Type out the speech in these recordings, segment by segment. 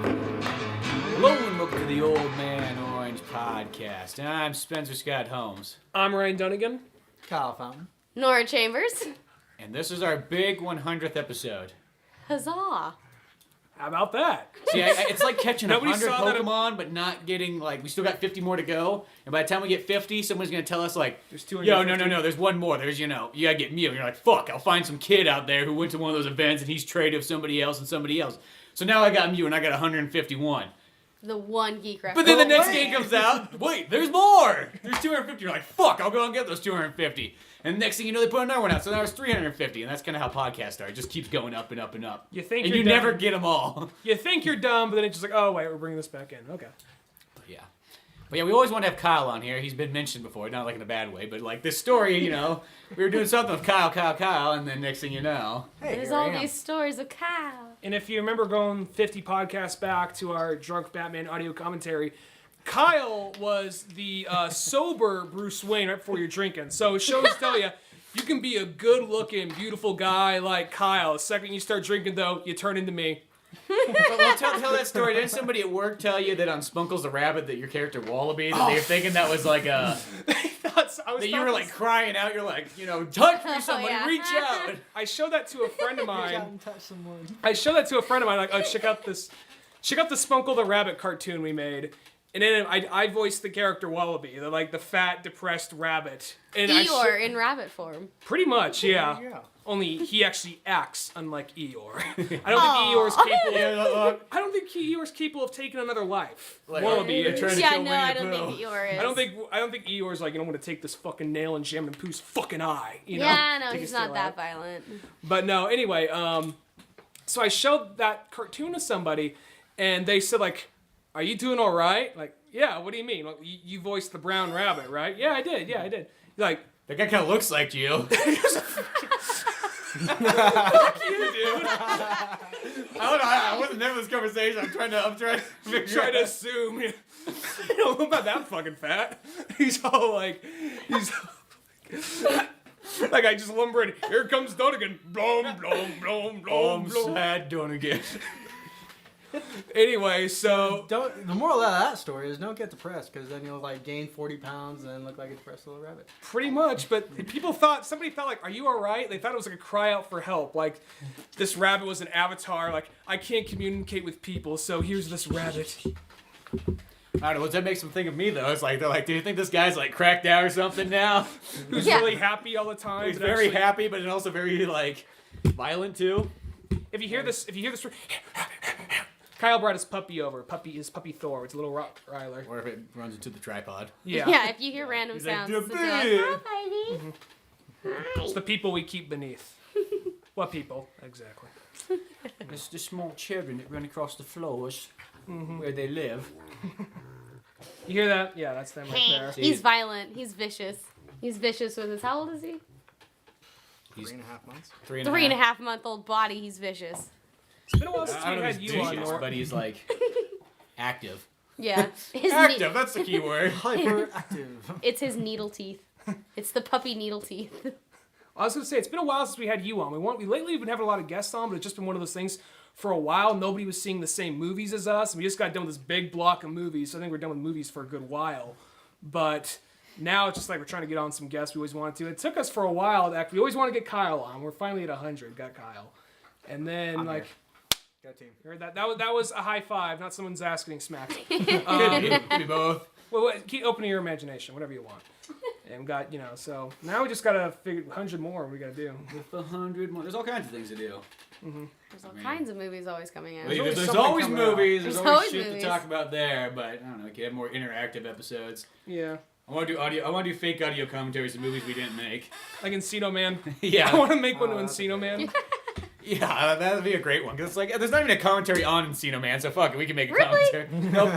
Hello and welcome to the Old Man Orange Podcast. I'm Spencer Scott Holmes. I'm Ryan Dunigan. Kyle Fountain. Nora Chambers. And this is our big 100th episode. Huzzah. How about that? See, it's like catching Nobody 100 saw that- Pokemon, but not getting, like, we still got 50 more to go. And by the time we get 50, someone's going to tell us, like, There's yo, 250. no, there's one more. There's, you gotta get Mew. And you're like, fuck, I'll find some kid out there who went to one of those events and he's traded with somebody else and somebody else. So now I got Mew and I got 151. The one geek reference. But then the next game comes out, wait, there's more! There's 250. You're like, fuck, I'll go and get those 250. And next thing you know, they put another one out, so now it's 350. And that's kind of how podcasts are. It just keeps going up and up and up. You think and you're you never dumb. get them all. You think you're dumb, but then it's just like, oh wait, we're bringing this back in. Okay. But yeah, we always want to have Kyle on here. He's been mentioned before, not like in a bad way, but like this story, we were doing something with Kyle, and then next thing you know. Hey, There's here I all am. these stories of Kyle. And if you remember going 50 podcasts back to our Drunk Batman audio commentary, Kyle was the sober Bruce Wayne right before you're drinking. So shows tell you can be a good-looking, beautiful guy like Kyle. The second you start drinking, though, you turn into me. Well, tell that story. Didn't somebody at work tell you that on Spunkles the Rabbit that your character Wallaby, that they were thinking that was like a... that you were like crying out, you're like, touch me, somebody, yeah. reach out. I showed that to a friend of Reach out mine. and touch someone. Like, oh, check out the Spunkle the Rabbit cartoon we made. And then I voiced the character Wallaby, the fat, depressed rabbit. And Eeyore in rabbit form. pretty much, yeah. Yeah. Only he actually acts unlike Eeyore. I don't think Eeyore's capable of taking another life. Like, Wallaby you're is. trying to Yeah, kill no, Winnie I the don't Pooh. think Eeyore is. I don't think Eeyore's like, I'm gonna take this fucking nail and jam it in Pooh's fucking eye. Yeah, no, Take he's his not tail that out. violent. But no, anyway, so I showed that cartoon to somebody, and they said like, "Are you doing all right?" Like, yeah. What do you mean? Like, you voiced the brown rabbit, right? Yeah, I did. He's like, That guy kind of looks like you. fuck you, dude. I don't know. I wasn't there for this conversation. I'm trying to figure Try out. to assume. I'm not that fucking fat. He's all like, like I just lumbering. Here comes Dunigan. Blom, blom, blom, blom, I'm blom. sad doing again. Anyway, so The moral of that story is don't get depressed, because then you'll gain 40 pounds and look like a depressed little rabbit. pretty much, but somebody thought like, are you all right? They thought it was like a cry out for help. Like this rabbit was an avatar. Like I can't communicate with people, so here's this rabbit. I don't know. What that makes them think of me though? It's like they're like, do you think this guy's like cracked out or something now? Who's Yeah. really happy all the time. He's but very actually- happy, but also very like violent too. If you hear this, Kyle brought his puppy over. His puppy Thor. It's a little Rottweiler. Or if it runs into the tripod. Yeah, if you hear random He's like, sounds, "Dude, it's like, hi, baby. It's the people we keep beneath. What people? Exactly. It's the small children that run across the floors where they live. You hear that? Yeah, that's them right there. He's violent. He's vicious. He's vicious with his, how old is he? He's 3.5 months. 3.5-month-old body, he's vicious. It's been a while since I we don't know if had he's you on, vicious, Nora. but he's like active. Yeah. His Active, that's the key word. Hyperactive. It's his needle teeth. It's the puppy needle teeth. I was gonna say it's been a while since we had you on. We lately have been having a lot of guests on, but it's just been one of those things. For a while, nobody was seeing the same movies as us. We just got done with this big block of movies. So I think we're done with movies for a good while. But now it's just like we're trying to get on some guests we always wanted to. It took us for a while. We always want to get Kyle on. We're finally at 100. Got Kyle, and then I'm like. here. Go team. You heard that? That was a high five, not someone's ass getting smacked. Could be both. Well, keep opening your imagination, whatever you want. And got, so now we just gotta figure 100 more. We gotta do. With 100 more. There's all kinds of things to do. There's all kinds of movies always coming out. There's always always, something coming out. movies. There's always shit movies. to talk about there. But I don't know. We could have more interactive episodes. Yeah, I want to do audio. I want to do fake audio commentaries of movies we didn't make. like Encino Man. I Yeah. want to make one of that's Encino Man. Yeah, that'd be a great one. Because it's like, there's not even a commentary on Encino Man, so fuck it, we can make a Really? commentary. Nope.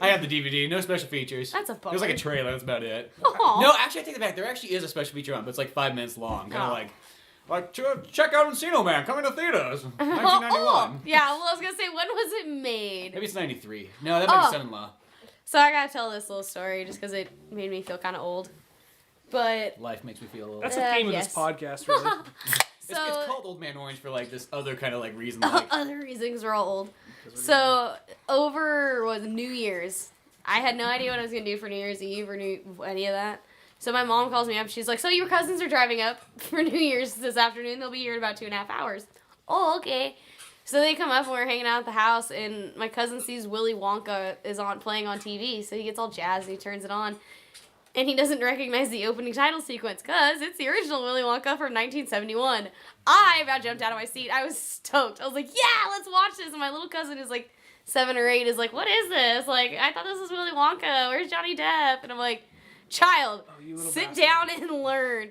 I have the DVD, no special features. That's a There's like a bummer. trailer, that's about it. Aw. No, actually, I take it back. There actually is a special feature on, but it's like 5 minutes long. Kind of Oh. like check out Encino Man, coming to theaters. 1991. Oh, yeah, well, I was gonna say, when was it made? Maybe it's 93. No, that might be Oh. Son-in-Law. So I gotta tell this little story just because it made me feel kind of old. But Life makes me feel a little. That's the theme of yes. this podcast, really. It's so called Old Man Orange for like this other kind of like reason. Like, other reasons we're all old. So over New Year's, I had no idea what I was gonna do for New Year's Eve or any of that. So my mom calls me up. She's like, "So your cousins are driving up for New Year's this afternoon. They'll be here in about 2.5 hours." Oh, okay. So they come up and we're hanging out at the house, and my cousin sees Willy Wonka is playing on TV. So he gets all jazzed and he turns it on, and he doesn't recognize the opening title sequence because it's the original Willy Wonka from 1971. I about jumped out of my seat. I was stoked. I was like, "Yeah, let's watch this." And my little cousin is like 7 or 8 is like, "What is this? Like, I thought this was Willy Wonka. Where's Johnny Depp?" And I'm like, "Child, sit bastard. down and learn."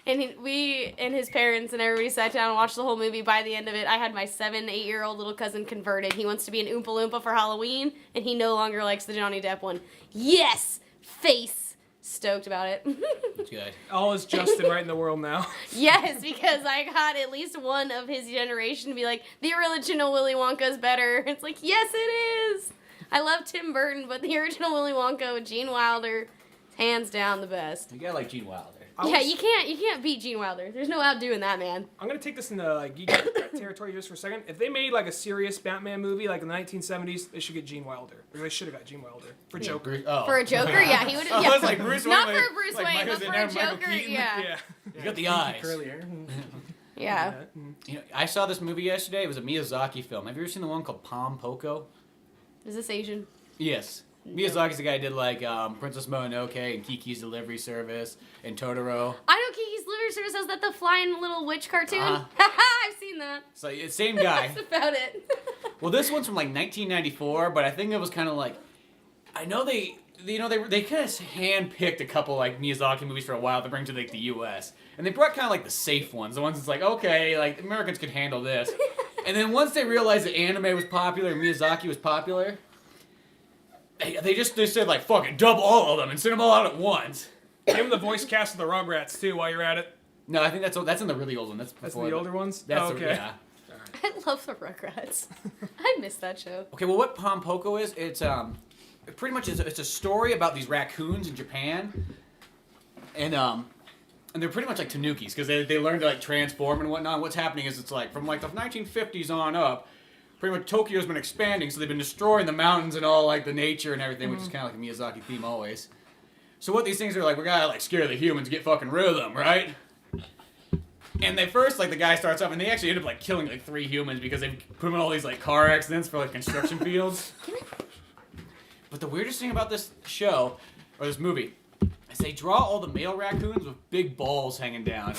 And we and his parents and everybody sat down and watched the whole movie. By the end of it, I had my 7, 8-year-old little cousin converted. He wants to be an Oompa Loompa for Halloween, and he no longer likes the Johnny Depp one. Yes! Face! Stoked about it. it's good. All is Justin right in the world now. Yes, because I got at least one of his generation to be like, the original Willy Wonka's better. It's like, yes, it is! I love Tim Burton, but the original Willy Wonka with Gene Wilder, hands down the best. You gotta like Gene Wilder. You can't beat Gene Wilder. There's no outdoing that man. I'm gonna take this into like geek territory just for a second. If they made like a serious Batman movie like in the 1970s, they should get Gene Wilder. Or they should have got Gene Wilder for Joker. Oh. For a Joker, yeah, he would have. I Yeah. was like Bruce Wayne. Not like- for Bruce like Wayne, Michael- but for a Michael Joker, Keaton. yeah. You got the eyes. Curly hair. Yeah. You know, I saw this movie yesterday. It was a Miyazaki film. Have you ever seen the one called Pom Poko? Is this Asian? Yes. Miyazaki's the guy who did like Princess Mononoke and Kiki's Delivery Service and Totoro. I know Kiki's Delivery Service. Is that the flying little witch cartoon? Uh-huh. I've seen that. So it's same guy. That's about it. Well, this one's from like 1994, but I think it was kind of like, I know they kind of handpicked a couple like Miyazaki movies for a while to bring to like the U.S. and they brought kind of like the safe ones, the ones that's like, okay, like Americans could handle this. And then once they realized that anime was popular and Miyazaki was popular, they said like, fuck it, dub all of them and send them all out at once. Give him the voice cast of the Rugrats too while you're at it. No, I think that's in the really old one. That's That's before the older ones? That's Oh, okay. yeah. I love the Rugrats. I miss that show. Okay, well, what Pom Poko is, it's pretty much it's a story about these raccoons in Japan, and they're pretty much like tanukis because they learn to like transform and whatnot. And what's happening is it's like from like the 1950s on up, pretty much Tokyo's been expanding, so they've been destroying the mountains and all like the nature and everything, which is kind of like a Miyazaki theme always. So what these things are like, we gotta like scare the humans, get fucking rid of them, right? And they first, like, the guy starts off, and they actually end up, like, killing, like, 3 humans because they put them in all these, like, car accidents for, like, construction fields. But the weirdest thing about this show, or this movie, is they draw all the male raccoons with big balls hanging down.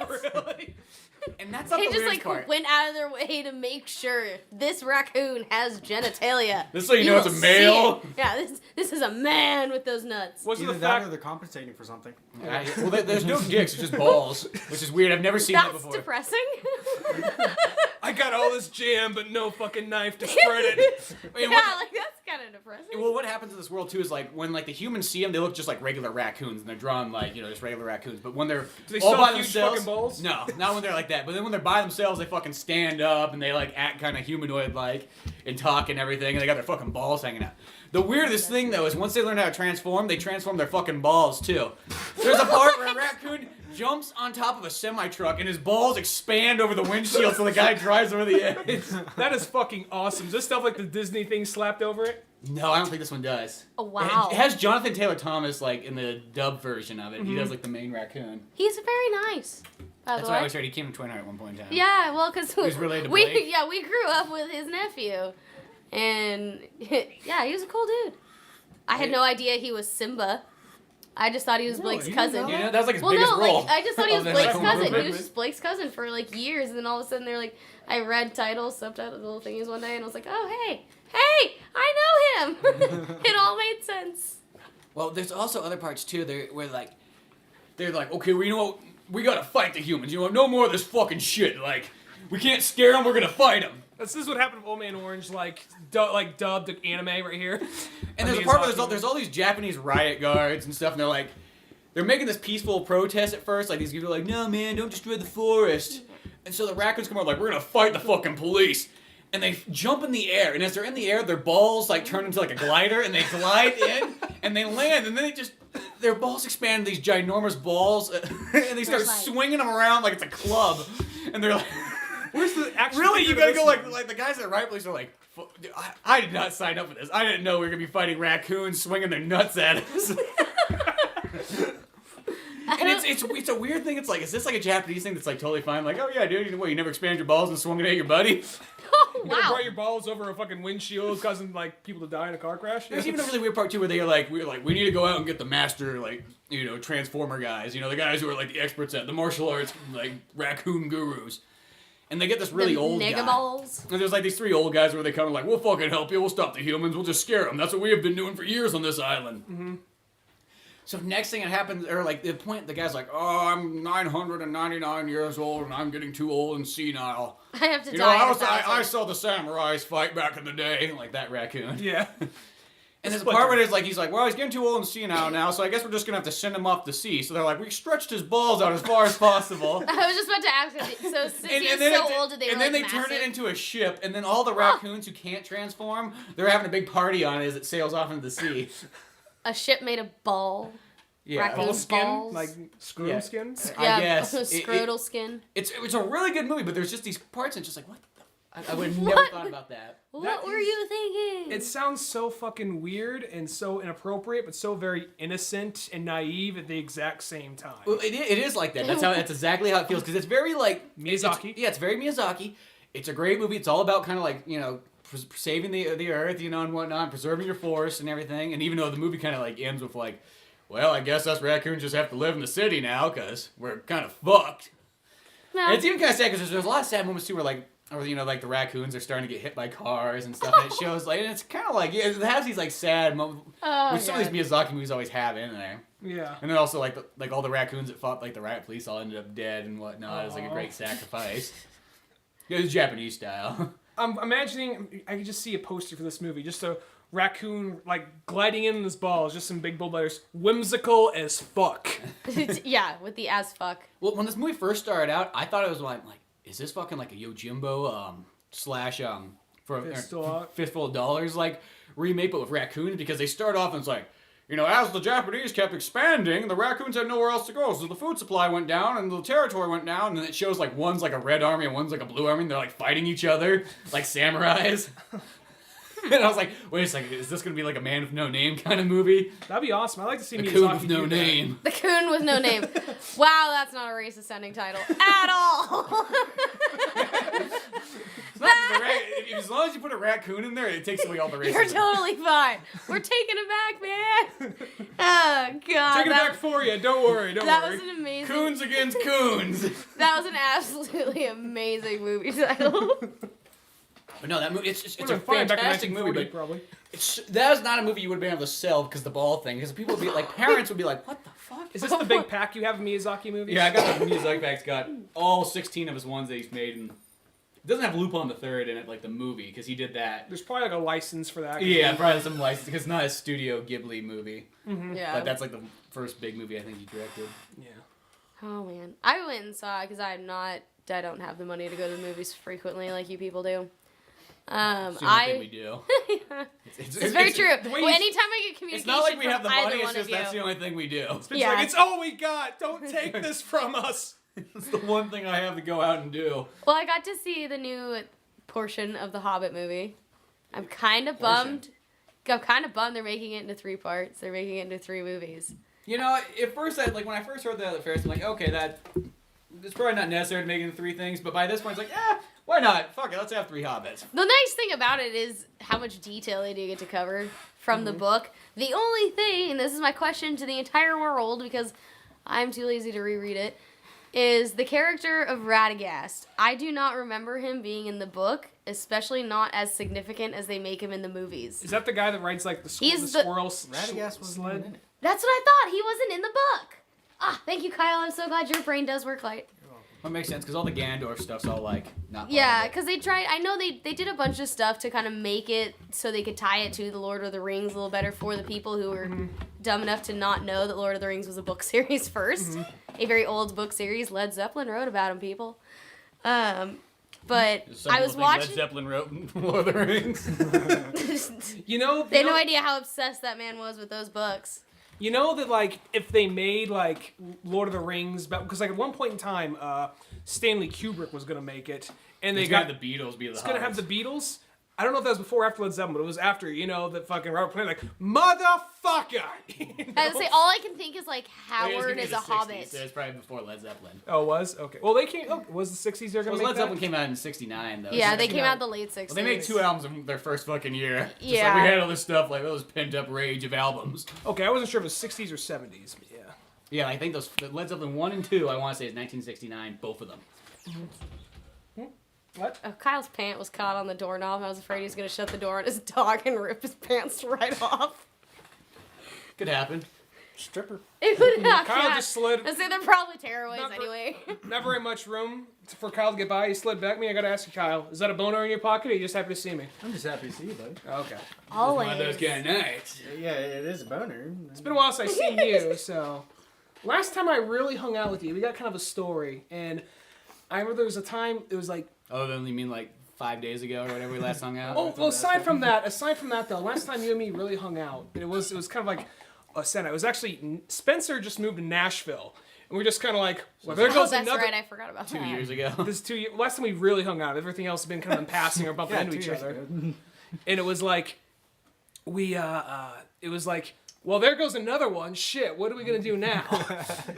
Really? And that's not They the just weirdest like part. went out of their way to make sure this raccoon has genitalia. This is so you know it's a will see male. it. Yeah, this is a man with those nuts. Was it Either the that fact or they're compensating for something. Well, there's no dicks, it's just balls, which is weird. I've never seen that That's before. depressing. I got all this jam but no fucking knife to spread it? I mean, Yeah, what- like that's kind of depressing. Well, what happens in this world too is like when like the humans see them, they look just like regular raccoons, and they're drawn like just regular raccoons. But when they're Do they all still by have huge themselves, fucking balls? no, not when they're like that. But then when they're by themselves, they fucking stand up and they like act kind of humanoid like and talk and everything, and they got their fucking balls hanging out. The weirdest thing though is once they learn how to transform, they transform their fucking balls too. There's a part where a raccoon jumps on top of a semi-truck and his balls expand over the windshield so the guy drives over the edge. That is fucking awesome. Is this stuff like the Disney thing slapped over it? No, I don't think this one does. Oh, wow. It has Jonathan Taylor Thomas like in the dub version of it. He does like the main raccoon. He's very nice. By That's the what I way. always heard. He came to Twin Heart at one point in time. Yeah, well, because was related to we Blake? we grew up with his nephew, and yeah, he was a cool dude. I had no idea he was Simba. I just thought he was Blake's you didn't cousin. know You know, that was like his Well, biggest no, role. like I just thought he was Other than, Blake's like, cousin. Homer He was just Blake's cousin for like years, and then all of a sudden they're like, I read titles, subtitles, little thingies one day, and I was like, oh hey, I know him. It all made sense. Well, there's also other parts too. They're like, okay, well, you know what? We gotta fight the humans. You know, no more of this fucking shit. Like, we can't scare them. We're gonna fight them. This is what happened with Old Man Orange, like dubbed anime right here. And there's a part where there's all these Japanese riot guards and stuff, and they're making this peaceful protest at first. Like these people are like, no man, don't destroy the forest. And so the raccoons come out like, we're gonna fight the fucking police. And they jump in the air, and as they're in the air, their balls like turn into like a glider, and they glide in, and they land, and then their balls expand these ginormous balls, and they start swinging them around like it's a club, and they're like, Where's the actual? really, you gotta go like the guys at Riot Place are like, I did not sign up for this. I didn't know we were gonna be fighting raccoons swinging their nuts at us. And it's a weird thing. It's like, is this like a Japanese thing that's like totally fine? Like, oh yeah, dude, you never expanded your balls and swung it at your buddy? Oh, You never wow. brought your balls over a fucking windshield, causing like people to die in a car crash. There's even a really weird part too where we need to go out and get the master transformer guys, the guys who are like the experts at the martial arts like raccoon gurus. And they get this really old guy. Nigga-balls. And there's like these 3 old guys where they come like, we'll fucking help you, we'll stop the humans, we'll just scare them. That's what we have been doing for years on this island. Mm-hmm. So next thing that happens, or like the guy's like, oh, I'm 999 years old and I'm getting too old and senile. I have to die. I saw the samurais fight back in the day, like that raccoon. Yeah. And there's a part where he's like, well, he's getting too old and senile now, so I guess we're just gonna have to send him off to sea. So they're like, we stretched his balls out as far as possible. I was just about to ask. So since he's so old, did they and then they turn it into a ship, and then all the raccoons who can't transform, they're having a big party on it as it sails off into the sea. A ship made of ball. Yeah, Raccoon Ball skin, balls. like scrotum skin. Yeah, I guess scrotal skin. It's a really good movie, but there's just these parts and it's just like, what the I would have never thought about that. What were you thinking? It sounds so fucking weird and so inappropriate, but so very innocent and naive at the exact same time. Well, it is like that. That's exactly how it feels because it's very like Miyazaki. It's very Miyazaki. It's a great movie. It's all about kind of like saving the earth, and whatnot, preserving your forest and everything. And even though the movie kind of like ends with like, well, I guess us raccoons just have to live in the city now because we're kind of fucked. No. And it's even kind of sad because there's a lot of sad moments too where like the raccoons are starting to get hit by cars and stuff. And it shows like, and it's kind of like, it has these like sad moments, which some of these Miyazaki movies always have in there. Yeah. And then also like all the raccoons that fought like the riot police all ended up dead and whatnot. It was like a great sacrifice. It was Japanese style. I'm imagining, I could just see a poster for this movie, just a raccoon like gliding in his balls, just some big bold letters, whimsical as fuck. Yeah, with the as fuck. Well, when this movie first started out, I thought it was like is this fucking like a Yojimbo slash Fistful of Dollars like remake but with raccoons, because they start off and it's like, as the Japanese kept expanding, the raccoons had nowhere else to go, so the food supply went down and the territory went down, and then it shows like one's like a red army and one's like a blue army, and they're like fighting each other like samurais. And I was like, wait a second, is this gonna be like a Man with No Name kind of movie? That'd be awesome. I'd like to see The Miyazaki Coon with do No that. Name. The Coon with No Name. Wow, that's not a racist sounding title at all. As long as you put a raccoon in there, it takes away all the racism. You're totally fine. We're taking it back, man. Oh god. Take it back for you. Don't worry. Don't That worry. was an amazing. Coons against coons. That was an absolutely amazing movie title. But no, that movie, it's a Would've been fine back in fantastic movie, 1940, but probably. that is not a movie you would have been able to sell because the ball thing. Because people would be like, parents would be like, what the fuck? Is this the big pack you have of Miyazaki movies? Yeah, I got the Miyazaki pack's got all 16 of his ones that he's made, and it doesn't have Lupin the Third in it like the movie because he did that. There's probably like a license for that. Yeah, probably some license because it's not a Studio Ghibli movie. Mm-hmm. Yeah. But that's like the first big movie I think he directed. Yeah. Oh man, I went and saw it because I don't have the money to go to the movies frequently like you people do. It's the only thing we do. It's very true. way Well, you- anytime I get communication It's not like we from have the either money, it's one just of you, that's the only thing we do. It's Yeah. like, it's all we got. Don't take this from us. It's the one thing I have to go out and do. Well, I got to see the new portion of the Hobbit movie. I'm kind of bummed. I'm kind of bummed they're making it into 3 parts. They're making it into 3 movies. At first, when I first heard that at first, I'm like, okay, it's probably not necessary to make it into 3 things, but by this point, it's like, why not? Fuck it, let's have 3 hobbits. The nice thing about it is how much detail they do get to cover from the book. The only thing, and this is my question to the entire world because I'm too lazy to reread it, is the character of Radagast. I do not remember him being in the book, especially not as significant as they make him in the movies. Is that the guy that rides like the He's squirrel Radagast wasn't sled? even in it. That's what I thought. He wasn't in the book. Ah, thank you, Kyle. I'm so glad your brain does work like. That makes sense, because all the Gandalf stuff's all, not part Yeah, of it. because they tried. I know they did a bunch of stuff to kind of make it so they could tie it to the Lord of the Rings a little better for the people who were dumb enough to not know that Lord of the Rings was a book series first. A very old book series. Led Zeppelin wrote about him, people. But Some I people was think watching. Led Zeppelin wrote Lord of the Rings. You know, They had no idea how obsessed that man was with those books. You know that like if they made like Lord of the Rings, because like at one point in time, Stanley Kubrick was gonna make it, and they got the Beatles be the. It's gonna have the Beatles. I don't know if that was before or after Led Zeppelin, but it was after. You know that fucking Robert Plant like motherfucker. You know? I would say all I can think is like Well, it was Howard gonna be is the a 60s, hobbit. So it's probably before Led Zeppelin. Oh, it was okay. Well, they came. Oh, it was the '60s? They're gonna Well, make Led Zeppelin that? came out in '69 though. Yeah, so- they came out the late 60s. Well, they made 2 albums in their first fucking year. Just Yeah. like we had all this stuff, like those pent up rage of albums. Okay, I wasn't sure if it was '60s or '70s, but yeah. Yeah, I think those Led Zeppelin 1 and 2, I want to say is 1969, both of them. What? Oh, Kyle's pant was caught on the doorknob. I was afraid he was gonna shut the door on his dog and rip his pants right off. Could happen. Stripper. It would have. Kyle Yeah. just slid. I say they're probably tearaways Not for- anyway. Not very much room for Kyle to get by. He slid back me. I gotta ask you, Kyle. Is that a boner in your pocket, or are you just happy to see me? I'm just happy to see you, buddy. Okay. Always. One of those kind of nights. Yeah, it is a boner. It's been a while since I've seen you, so. Last time I really hung out with you, we got kind of a story, and I remember there was a time, it was like, Oh, then you mean like 5 days ago or whatever we last hung out? well, aside from that though, last time you and me really hung out, it was kind of like a Senate. It was actually, Spencer just moved to Nashville, and we're just kind of like, well, there Oh, goes that's another. right. I forgot about 2 that. years ago. This 2 years. Last time we really hung out, everything else has been kind of in passing or bumping into each other. And it was like, it was like, well, there goes another one. Shit, what are we gonna do now?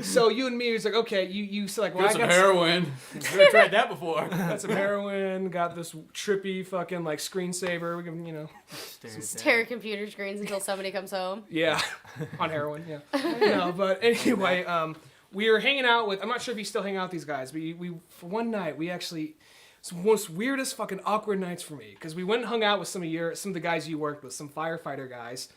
So you and me was like, okay, you said like, well, Got I some got heroin. Never tried that before. got some heroin, got this trippy fucking like screensaver. We can, you know, Stare at computer screens until somebody comes home. yeah, on heroin, yeah. No, but anyway, we were hanging out with. I'm not sure if you still hang out with these guys. We for one night we actually. It's one of the most weirdest fucking awkward nights for me because we went and hung out with some of the guys you worked with, some firefighter guys,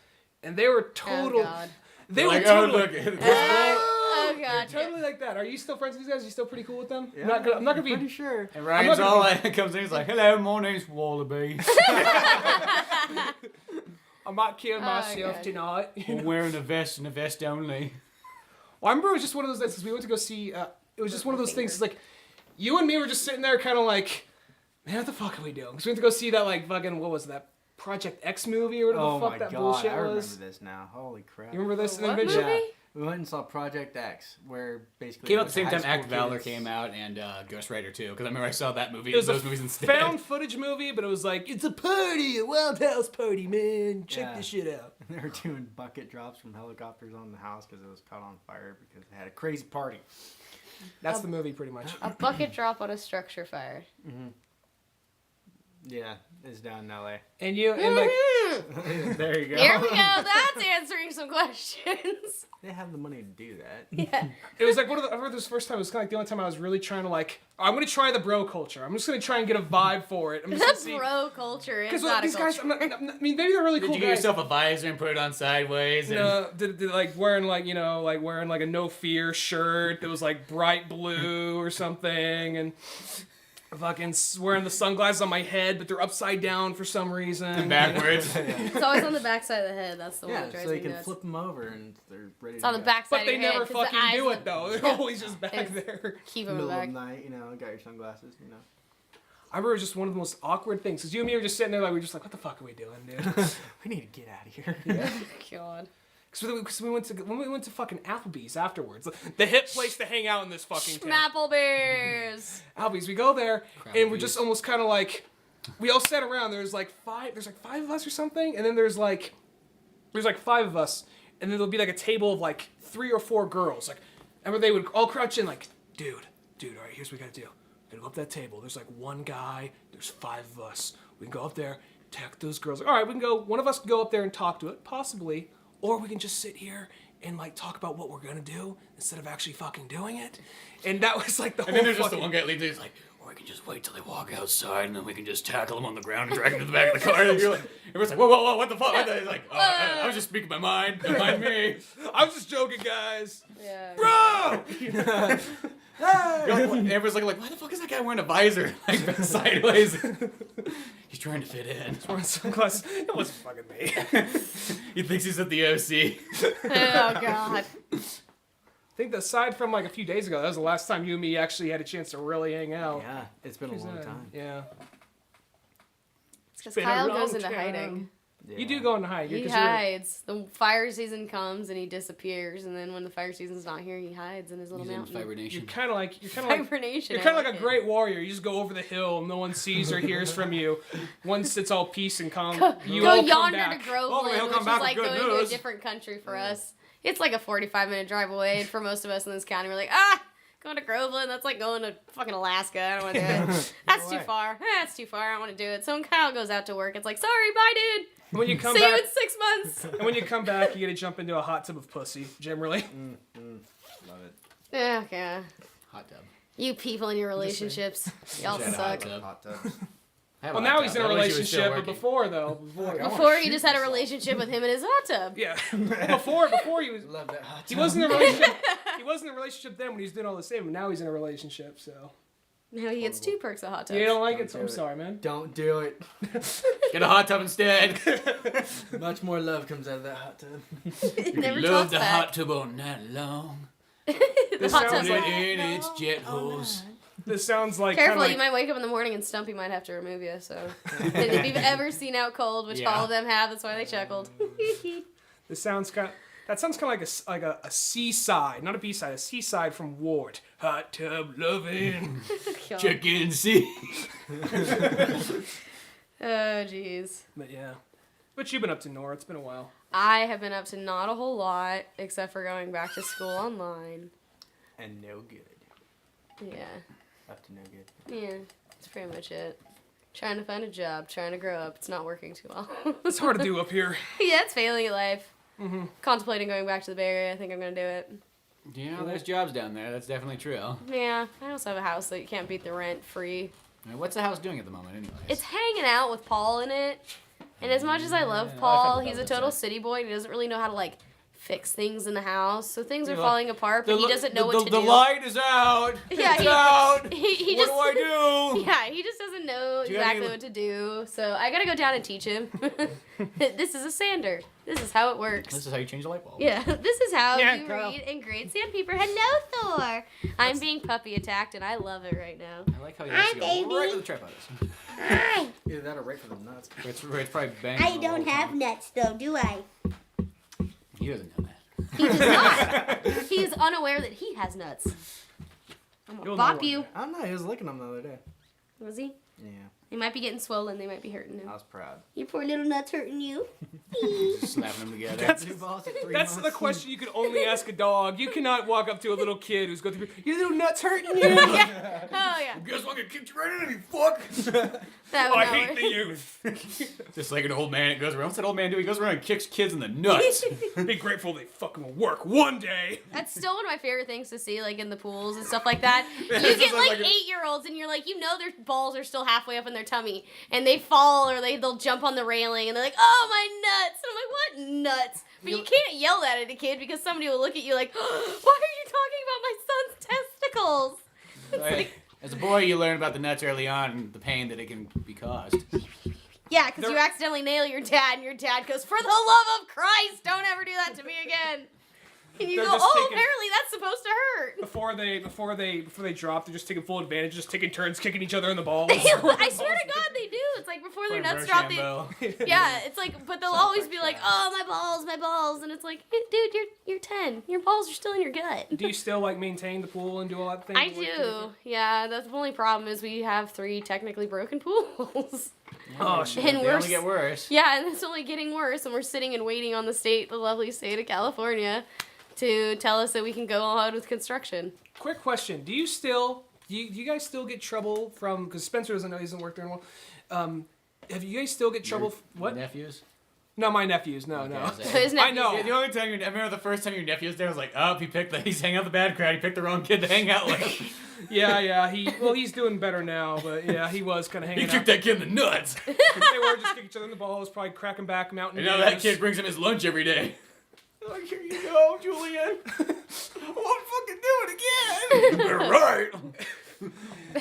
and they were total. Oh God. They were Like, totally, Oh God. totally like that. Are you still friends with these guys? Are you still pretty cool with them? Yeah, I'm not gonna be. pretty sure. And Ryan's all gonna like, comes in, he's like, hello, my name's Wallaby. I'm not killing Oh, myself God. tonight. I'm wearing a vest and a vest only. Well, I remember it was just one of those nights 'cause we went to go see. It was just one of those things. Like, you and me were just sitting there, kind of like, man, what the fuck are we doing? Because we went to go see that like fucking what was it, that Project X movie or whatever Oh the fuck my that god, bullshit I remember was. this now. Holy crap. You remember this? What And then movie? Yeah. We went and saw Project X, where basically Came out it at the was same high time school Act Valor kids. came out and Ghost Rider 2, because I remember I saw that movie, It was those a movies instead. found footage movie, but it was like it's a party, a wild house party, man. Check Yeah. this shit out. They were doing bucket drops from helicopters on the house because it was caught on fire because they had a crazy party. That's the movie, pretty much. A bucket drop on a structure fire. Yeah, it's down in LA. And you and like There you go. Here we go. That's answering some questions. They have the money to do that. Yeah. it was like one of the. I remember this first time. It was kind of like the only time I was really trying to like. I'm gonna try the bro culture. I'm just gonna try and get a vibe for it. I'm just gonna That's see. bro culture. It's Because not a these guys, culture. I mean, maybe they're really Did cool you get guys. yourself a visor and put it on sideways? And Did like wearing like like wearing like a no fear shirt that was like bright blue or something, and fucking wearing the sunglasses on my head, but they're upside down for some reason. backwards? It's always on the backside of the head. That's the one Yeah, that drives so they me can nuts. flip them over and they're ready It's to on the go. backside But of they your head. never 'cause the fucking eyes do look- it though. They're always just back It's- there. Keep them in Middle the of the back. night, got your sunglasses, I remember it was just one of the most awkward things. Cause you and me were just sitting there like we were just like, what the fuck are we doing, dude? We need to get out of here. God. Because we went to fucking Applebee's afterwards, the hip place to hang out in this fucking town. Schmapplebears. Applebee's. We go there and we're Crappies. just almost kind of like, we all sat around. There's like five of us or something, and then there's like 5 of us, and then there'll be like a table of like 3 or 4 girls. Like, remember they would all crouch in like, dude, all right, here's what we gotta do. We gotta go up that table. There's like one guy. There's 5 of us. We can go up there, attack those girls. All right, we can go. One of us can go up there and talk to it, possibly. Or we can just sit here and like talk about what we're gonna do instead of actually fucking doing it. And that was like the And whole then there's just the fucking- one guy that leads in, he's like, or we can just wait till they walk outside and then we can just tackle them on the ground and drag them to the back of the car. And you're like, everyone's like, whoa, what the fuck? He's like, oh, I was just speaking my mind. Don't mind me. I was just joking, guys. Yeah. Bro! Everyone's like, why the fuck is that guy wearing a visor? Like, bent sideways. He's trying to fit in. Wearing sunglasses. It wasn't fucking me. He thinks he's at the OC. Oh God. I think that aside from like a few days ago, that was the last time you and me actually had a chance to really hang out. Yeah, it's been a long time. Yeah. Because been a Kyle long goes into time. hiding. You do go on a hike. He 'cause hides. The fire season comes and he disappears, and then when the fire season's not here, he hides in his little He's in mountain. hibernation. You're kind of like Hibernation. you're kind of like a great warrior. You just go over the hill, no one sees or hears from you. Once it's all peace and calm, you Go all come yonder back. to Groveland, he'll which come is back with like good going to a news. different country for us. It's like a 45-minute drive away, and for most of us in this county, we're like, going to Groveland, that's like going to fucking Alaska. I don't want to do it. That's too way. far. That's too far. I don't want to do it. So when Kyle goes out to work, it's like, sorry, bye, dude. And when you come See you back, in 6 months. and when you come back, you get to jump into a hot tub of pussy. Generally, Love it. Yeah, okay. Hot tub. You people in your relationships, y'all Just had a hot suck. tub. Hot tubs. I have well, a now hot he's tub. in a I wish it was still relationship, but working. before though, Before he just had a relationship with him in his hot tub. yeah, before he was. Love that hot tub. He wasn't in a relationship. He wasn't in a relationship then when he was doing all the same. But now he's in a relationship, so Now he gets 2 perks of hot tub. you don't like it. So do I'm it. sorry, man. Don't do it. Get a hot tub instead. Much more love comes out of that hot tub. Never Love talks the back. hot tub all night long. The hot sounds tub's Put like, it in its jet hose. This sounds like careful, kinda you like, might wake up in the morning and Stumpy might have to remove you, so. And if you've ever seen Out Cold, which Yeah. all of them have, that's why they chuckled. This sounds kind. That sounds kind of like a seaside, not a B-side, a seaside from Ward. Hot tub loving. God. Check in and see. Oh, jeez. But yeah. But you've been up to Nora. It's been a while. I have been up to not a whole lot, except for going back to school online. And no good. Yeah. Up to no good. Yeah. That's pretty much it. Trying to find a job, trying to grow up. It's not working too well. It's hard to do up here. Yeah, it's failing at life. Contemplating going back to the Bay Area. I think I'm going to do it. You know, there's jobs down there. That's definitely true. Yeah, I also have a house that you can't beat the rent free. I mean, what's the house doing at the moment, anyways? It's hanging out with Paul in it. And as much as I love Yeah, Paul, I he's a thought total that. city boy and he doesn't really know how to like fix things in the house. So things are Yeah, falling apart, but he li- doesn't know what to the do. light is out. Yeah, it's he- out. He What just do I do? Yeah, he just doesn't know Do you have exactly any- what to do. So I gotta go down and teach him. This is a sander. This is how it works. This is how you change a light bulb. Yeah, this is how Yeah, you girl. read in grade sandpaper. Hello, Thor. I'm being puppy attacked, and I love it right now. I like how you likes to go right where the tripod is. Either that or right for the nuts. It's probably banging. I all don't the have time. nuts though, do I? He doesn't know that. He does not. He is unaware that he has nuts. I'm gonna You'll know bop one you. day. I don't know. He was licking them the other day. Was he? Yeah. They might be getting swollen. They might be hurting him. I was proud. Your poor little nuts hurting you. Just slapping them together. Two balls at 3 That's months. the question you could only ask a dog. You cannot walk up to a little kid who's going through. Your little nuts hurting you. Yeah. Oh yeah. Guess what? I kicked you right in, you fuck. That Oh, would I not hate work. the youth. Just like an old man that goes around. What's that old man do? He goes around and kicks kids in the nuts. Be grateful they fucking will work one day. That's still one of my favorite things to see, like in the pools and stuff like that. You It's get just like like a- 8-year-olds, and you're like, you know, their balls are still halfway up in their tummy, and they fall or they'll jump on the railing, and they're like, oh my nuts, and I'm like, what nuts? But you can't yell that at a kid because somebody will look at you like, why are you talking about my son's testicles? It's like, As a boy, you learn about the nuts early on and the pain that it can be caused. yeah, because There- you accidentally nail your dad, and your dad goes, for the love of Christ, don't ever do that to me again. And you They're go, just oh, taking- apparently that's supposed to hurt. Before they drop, they're just taking full advantage, just taking turns kicking each other in the balls. I swear to God, they do. It's like before their nuts drop, yeah, it's like, but they'll always be like, oh, my balls, and it's like, dude, you're 10. Your balls are still in your gut. Do you still like maintain the pool and do all that thing? I do. Yeah, that's the only problem is we have 3 technically broken pools. Oh shit. And They we're only get worse. yeah, and it's only getting worse, and we're sitting and waiting on the lovely state of California, to tell us that we can go on with construction. Quick question: do you guys still get trouble from? Because Spencer doesn't know, he doesn't work there anymore. Have you guys still get trouble? What? Nephews? No, my nephews. No. His I nephews- know. Yeah, the only time I remember the first time your nephew's there, I was like, oh, he's hanging out with the bad crowd. He picked the wrong kid to hang out with. Yeah. He's doing better now, but yeah, he was kind of He hanging kicked out. that kid in the nuts. They were just kicking each other in the balls, probably cracking back Mountain And now Dews. that kid brings him his lunch every day. Like, here you go, Julian. I won't fucking do it again. You're right.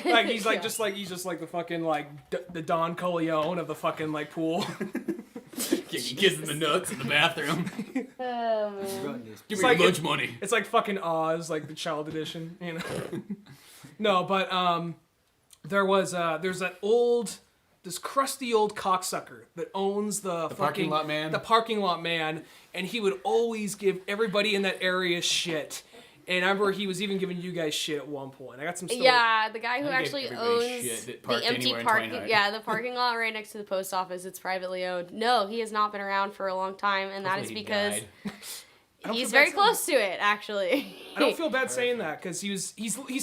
Like he's like Yeah. he's just like the fucking like the Don Corleone of the fucking like pool. Kicking kids in the nuts in the bathroom. Oh, man. Goodness. Give It's me like your lunch money. It's like fucking Oz, like the child edition, you know. No, but there's that old this crusty old cocksucker that owns the parking lot man? The parking lot man, and he would always give everybody in that area shit. And I remember he was even giving you guys shit at one point. I got some stories. Yeah, the guy who I gave actually everybody owns shit that the parked empty anywhere in parking. Twinehart. Yeah, the parking lot right next to the post office. It's privately owned. No, he has not been around for a long time, and that is Hopefully he because died. he's feel very bad close to it. Actually, I don't feel bad saying that because he's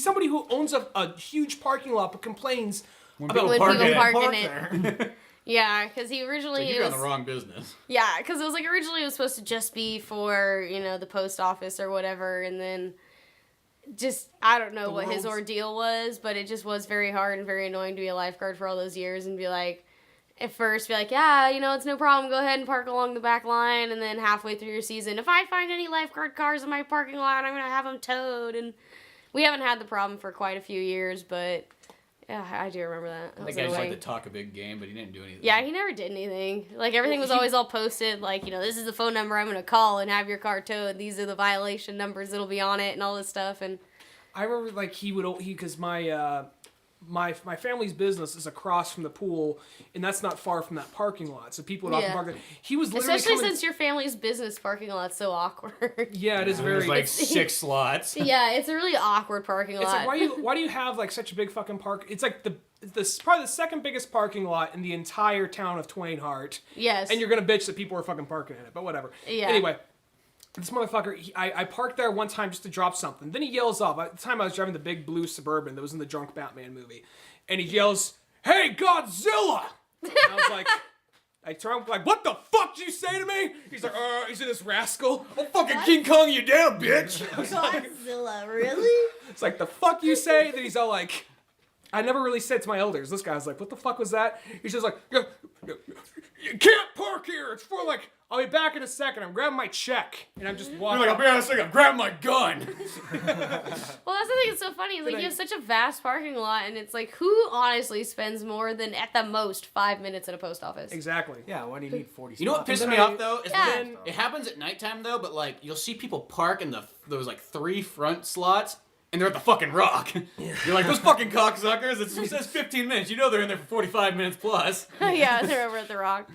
somebody who owns a huge parking lot but complains about when park people in it. park in it. Yeah, because he originally Like, it you're on was, the wrong business. yeah, because it was like originally it was supposed to just be for the post office or whatever, and then just I don't know what his world's- ordeal was, but it just was very hard and very annoying to be a lifeguard for all those years and be like, at first be like, yeah, it's no problem, go ahead and park along the back line, and then halfway through your season, if I find any lifeguard cars in my parking lot, I'm gonna have them towed, and we haven't had the problem for quite a few years, but yeah, I do remember that. That guy just liked to talk a big game, but he didn't do anything. Yeah, he never did anything. Like, everything was always all posted, like, this is the phone number I'm going to call and have your car towed. These are the violation numbers that'll be on it and all this stuff. And I remember like because my family's business is across from the pool, and that's not far from that parking lot. So people would often Yeah. park there. He was literally especially coming, since your family's business parking lot's so awkward. yeah, it is very. There's like It's- 6 slots. Yeah, it's a really awkward parking lot. It's like why do you have like such a big fucking park? It's like the probably the second biggest parking lot in the entire town of Twinehart. Yes. And you're gonna bitch that people are fucking parking in it, but whatever. Yeah. Anyway, this motherfucker, I parked there one time just to drop something. Then he yells off. At the time I was driving the big blue Suburban that was in the Drunk Batman movie, and he yells, "Hey, Godzilla!" And I was like. I turn like, what the fuck did you say to me? He's like, he's in this rascal. I'll fucking King Kong you down, bitch! Godzilla, really? It's like, the fuck you say? Then he's all like, I never really said to my elders. This guy's like, what the fuck was that? He's just like, you can't park here. It's for like, I'll be back in a second. I'm grabbing my check. And I'm just walking. You're like, I'll be honest, I'm grabbing my gun! Well, that's the thing that's so funny. Like, you have such a vast parking lot, and it's like, who honestly spends more than, at the most, 5 minutes at a post office? Exactly. Yeah, why do you need 40 You know what spots? pisses me off though? Is Yeah. when it happens at nighttime though, but like you'll see people park in those like 3 front slots and they're at the fucking Rock. You're like, those fucking cocksuckers, it says 15 minutes. You know they're in there for 45 minutes plus. Yeah, they're over at the Rock.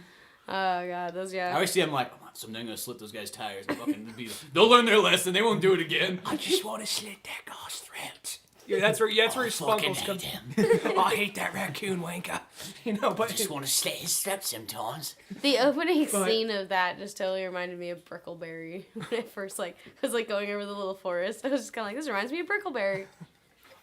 Oh, God, those I guys. always see them like, oh, someday I'm gonna slit those guys' tires. And fucking they'll learn their lesson. They won't do it again. I just want to slit that guy's throat. Yeah, that's where your spunkles come. I hate that raccoon wanker. But want to slit his throat sometimes. The opening But- scene of that just totally reminded me of Brickleberry when I first was going over the little forest. I was just kind of like, this reminds me of Brickleberry.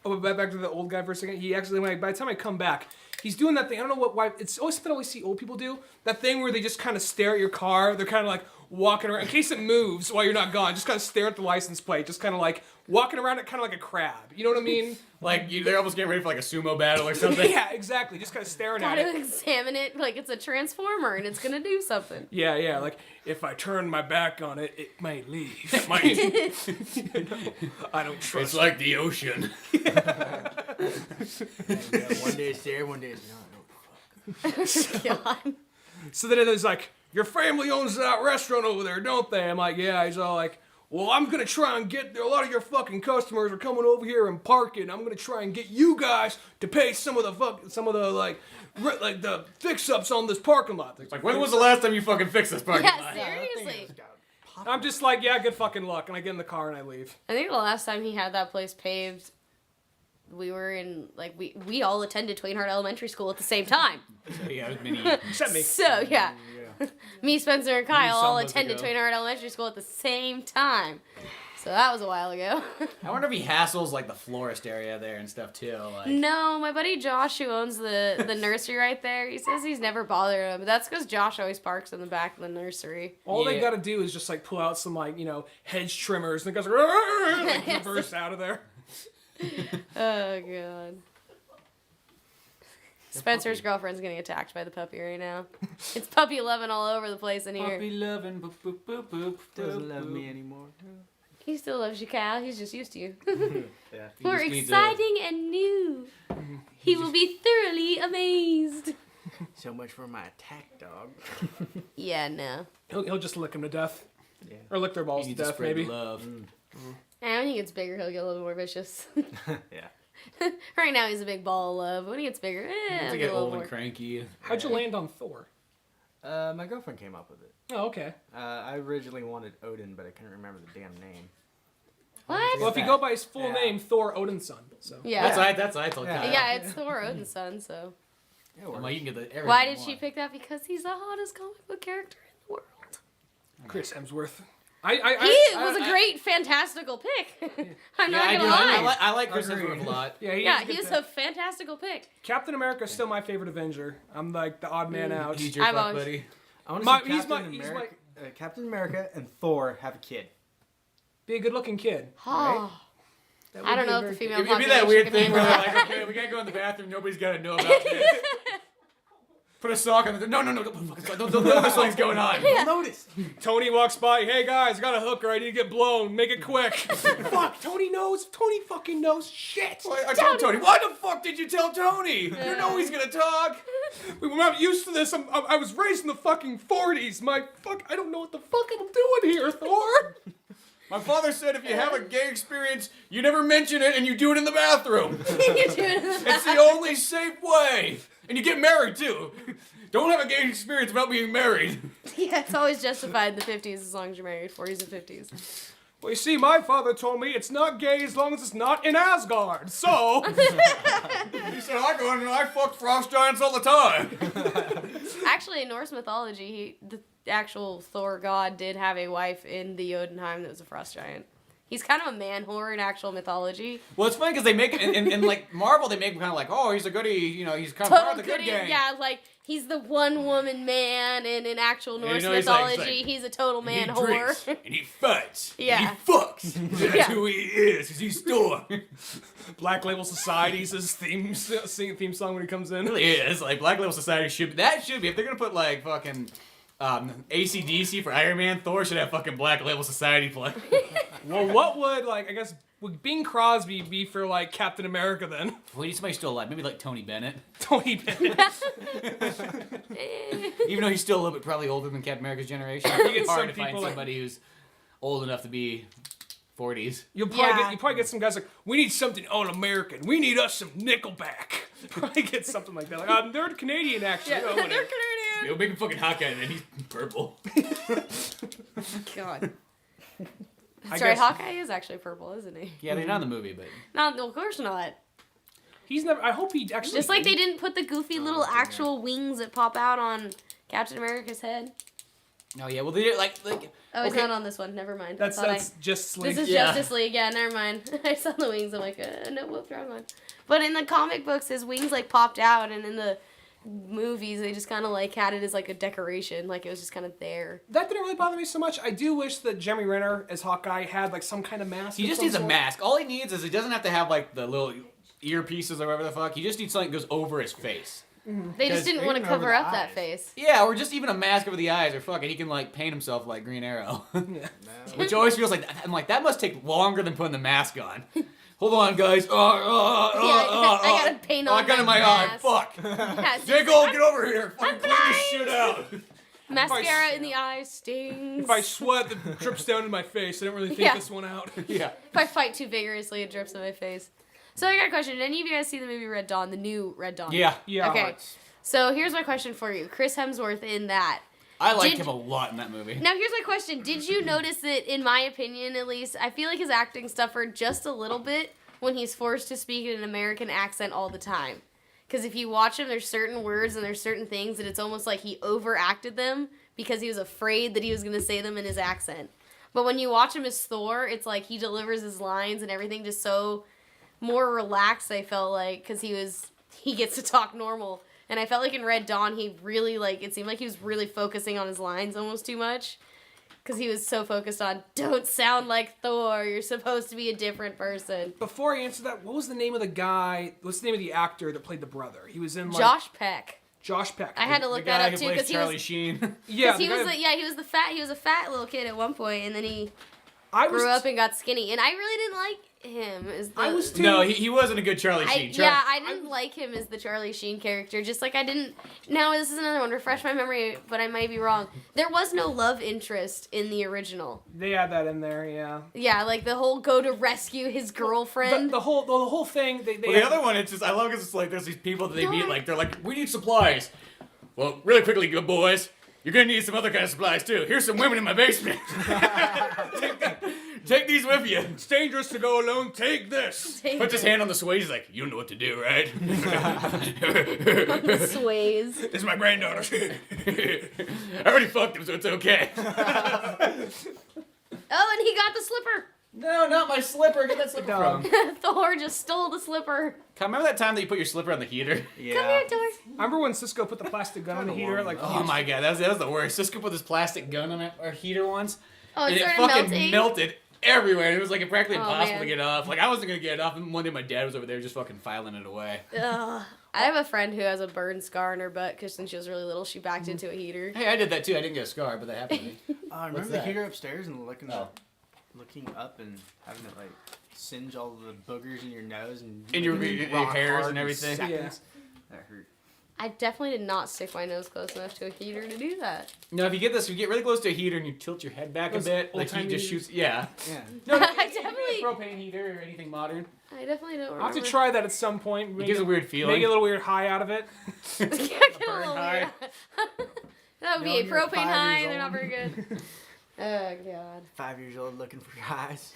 Oh, but back to the old guy for a second. He actually, by the time I come back, he's doing that thing. I don't know why. It's always something I always see old people do. That thing where they just kind of stare at your car. They're kind of like walking around in case it moves while you're not gone. Just kind of stare at the license plate. Just kind of like walking around it, kind of like a crab. You know what I mean? Like they're almost getting ready for like a sumo battle or something. Yeah, exactly. Just kind of staring at Gotta it. examine it like it's a transformer and it's gonna do something. Yeah. Like if I turn my back on it, it might leave. I don't trust. It's like the ocean. Yeah, one day it's there, one day it's not. God. So then it's like, your family owns that restaurant over there, don't they? I'm like, yeah. He's all like, well, I'm gonna try and get there. A lot of your fucking customers are coming over here and parking. I'm gonna try and get you guys to pay some of the the fix-ups on this parking lot. Like, when was the last time you fucking fixed this parking Yeah, lot? seriously. I'm just like, yeah, good fucking luck, and I get in the car and I leave. I think the last time he had that place paved, we were in, we all attended Twinehart Elementary School at the same time. Yeah, it was many. Except me. So, yeah. Me, Spencer, and Kyle all summers attended ago. Twinehart Elementary School at the same time. So that was a while ago. I wonder if he hassles like the florist area there and stuff too. Like, No, my buddy Josh, who owns the nursery right there, he says he's never bothered him. But that's because Josh always parks in the back of the nursery. All they Yeah. gotta do is just like pull out some hedge trimmers, and the guys are like reverse out of there. Oh, God. Spencer's girlfriend's getting attacked by the puppy right now. It's puppy loving all over the place in here. puppy loving, boop boop boop boop. Doesn't love me anymore. He still loves you, Kyle. He's just used to you. Yeah. More just needs exciting and new. He will be thoroughly amazed. So much for my attack dog. Yeah, no. He'll just lick them to death, Yeah. or lick their balls He to needs to death, spread maybe. love. And when he gets bigger, he'll get a little more vicious. Yeah. Right now he's a big ball of love. When he gets bigger, To he'll get be a little old more. and cranky. How'd you land on Thor? My girlfriend came up with it. Oh, okay. I originally wanted Odin, but I couldn't remember the damn name. What? Well, if you go by his full Yeah. name, Thor Odin's son. So. Yeah. That's what I told Yeah. Kyle. Yeah, it's Thor Odin's son, so. Yeah, I'm like, you can get the everything Why you did she want. pick that? Because he's the hottest comic book character in the world. Chris Hemsworth. He was a great, fantastical pick. I'm Yeah, not I gonna do. lie. I like Chris Agreed. Hemsworth a lot. Yeah, Yeah, is a he good was pick. a fantastical pick. Captain America's still my favorite Avenger. I'm like the odd man out. He's your I've fuck always- buddy. I want My- to see he's Captain my- he's America, Captain America and Thor have a kid. Be a good-looking kid. Oh, That I would don't be know a if the very- female It'd be population that weird can thing where handle they're that. like, okay, we can't go in the bathroom. Nobody's got to know about this. Put a sock on the. No, don't know this thing's going on. Notice. Tony walks by. Hey guys, I got a hooker. I need to get blown. Make it quick. Fuck. Tony knows. Tony fucking knows. Shit. Well, I told Tony. Why the fuck did you tell Tony? You know he's gonna talk. We're not used to this. I was raised in the fucking 40s. I don't know what the fuck I'm doing here, Thor. My father said if you have a gay experience, you never mention it and you do it in the bathroom. You do it in the It's the only safe way. And you get married too. Don't have a gay experience without being married. Yeah, it's always justified in the 50s as long as you're married, 40s and 50s. Well, you see, my father told me it's not gay as long as it's not in Asgard. So, He said I go in and I fuck frost giants all the time. Actually, in Norse mythology, the actual Thor god did have a wife in the Jotunheim that was a frost giant. He's kind of a man whore in actual mythology. Well, it's funny because they make it in like Marvel. They make him kind of like, oh, he's a goodie. You know, he's kind of part of the good goody- gang. Yeah, like he's the one woman man, and in actual Norse you know, he's like- mythology, he's a total man he whore. drinks and he fights. Yeah. And he fucks. That's Yeah. who he is. 'Cause he's Thor. Black Label Society's his theme song when he comes in. Really is. Like Black Label Society should be. If they're gonna put like fucking AC/DC for Iron Man, Thor should have fucking Black Label Society play. Well, what would Bing Crosby be for like Captain America then? We need somebody still alive. Maybe like Tony Bennett. Tony Bennett. Even though he's still a little bit probably older than Captain America's generation. You get It's hard some to find people like- somebody who's old enough to be 40s. You Yeah. probably get some guys like, we need something all-American. We need us some Nickelback. Probably get something like that. Like, they're Canadian actually. Yeah, Oh, they're whatever. Canadian. Yo, make him fucking Hawkeye and then he's purple. God. I Sorry, guess- Hawkeye is actually purple, isn't he? Yeah, they're not in the movie, but No, of course not. He's never. I hope he actually. Just like they didn't put the goofy little actual wings that pop out on Captain America's head. oh yeah, well they did like Oh, it's okay. not on this one. Never mind. That's I thought just League. This is Yeah. Justice League. Yeah, never mind. I saw the wings. I'm like, no, whoops, wrong one. But in the comic books, his wings like popped out, and in the movies, they just kind of like had it as like a decoration, like it was just kind of there. That didn't really bother me so much. I do wish that Jeremy Renner as Hawkeye had like some kind of mask. He of just some needs a sort. mask. All he needs is he doesn't have to have like the little earpieces or whatever the fuck. He just needs something that goes over his face. They just Because didn't want to even over cover the up that eyes. face. Yeah, or just even a mask over the eyes, or fuck it, he can like paint himself like Green Arrow. Yeah. Which always feels like I'm like that must take longer than putting the mask on. Hold on, guys. Yeah, I gotta paint Oh, on I got it in my my eye. mask. Fuck. Yeah, it's Diggle, just like, get over here. Fucking clean this blind. shit out. mascara in the eye stings. If I sweat, it drips down in my face. I didn't really think Yeah. this one out. Yeah. If I fight too vigorously, it drips in my face. So I got a question. Did any of you guys see the movie Red Dawn, the new Red Dawn? Yeah. Yeah. Okay. So here's my question for you. Chris Hemsworth in that. I liked Did- him a lot in that movie. Now here's my question. Did you notice that, in my opinion at least, I feel like his acting suffered just a little bit when he's forced to speak in an American accent all the time. Because if you watch him, there's certain words and there's certain things that it's almost like he overacted them because he was afraid that he was going to say them in his accent. But when you watch him as Thor, it's like he delivers his lines and everything just so more relaxed, I felt like, because he gets to talk normal. And I felt like in Red Dawn, he really, like, it seemed like he was really focusing on his lines almost too much. Because he was so focused on, don't sound like Thor, you're supposed to be a different person. Before I answer that, what was the name of the guy? What's the name of the actor that played the brother? He was in like Josh Peck. Josh Peck. I had to The look guy that who up too, plays because he Charlie was... Sheen. Yeah, He the was guy- he was a fat little kid at one point, and then he I grew was up and got skinny. And I really didn't like him as the. I was too. No, he wasn't a good Charlie Sheen. I didn't like him as the Charlie Sheen character. Just like I didn't. Now this is another one. Refresh my memory, but I might be wrong. There was no love interest in the original. They had that in there, yeah. Yeah, like the whole go to rescue his girlfriend. The whole thing. They Well, the other one, it's just I love because it's like there's these people that they meet like they're like we need supplies. Well, really quickly, good boys, you're gonna need some other kind of supplies too. Here's some women in my basement. Take these with you. It's dangerous to go alone. Take this. Puts his hand on the sway. He's like, you know what to do, right? Sways. This is my granddaughter. I already fucked him, so it's okay. Oh, and he got the slipper. No, not my slipper. Get that slipper No. from. Thor just stole the slipper. Remember that time that you put your slipper on the heater? Yeah. Come here, Thor. Remember when Cisco put the plastic gun on the heater? Like, Oh my god, that was the worst. Cisco put this plastic gun on our heater once, Oh, and it it started fucking melting. melted everywhere. It was like practically Oh, impossible man. to get off. Like I wasn't gonna get it off, and one day my dad was over there just fucking filing it away. Ugh. I have a friend who has a burn scar on her butt because when she was really little, she backed into a heater. Hey, I did that too. I didn't get a scar, but that happened to me. I remember What's the that? heater upstairs and looking Oh. looking up and having it like singe all the boogers in your nose and your rock hairs hard and in everything. seconds. That hurt. I definitely did not stick my nose close enough to a heater to do that. No, if you get really close to a heater and you tilt your head back Those a bit, like he old-timey just shoots. Yeah. Yeah. No, I it- definitely- propane heater or anything modern. I definitely don't I'll remember. have to try that at some point. It gives a weird feeling. Make a little weird high out of it. Get a burn little high. weird. That would No, be a you're propane 5 years high. They're old. not very good. Oh, God. 5 years old looking for your eyes.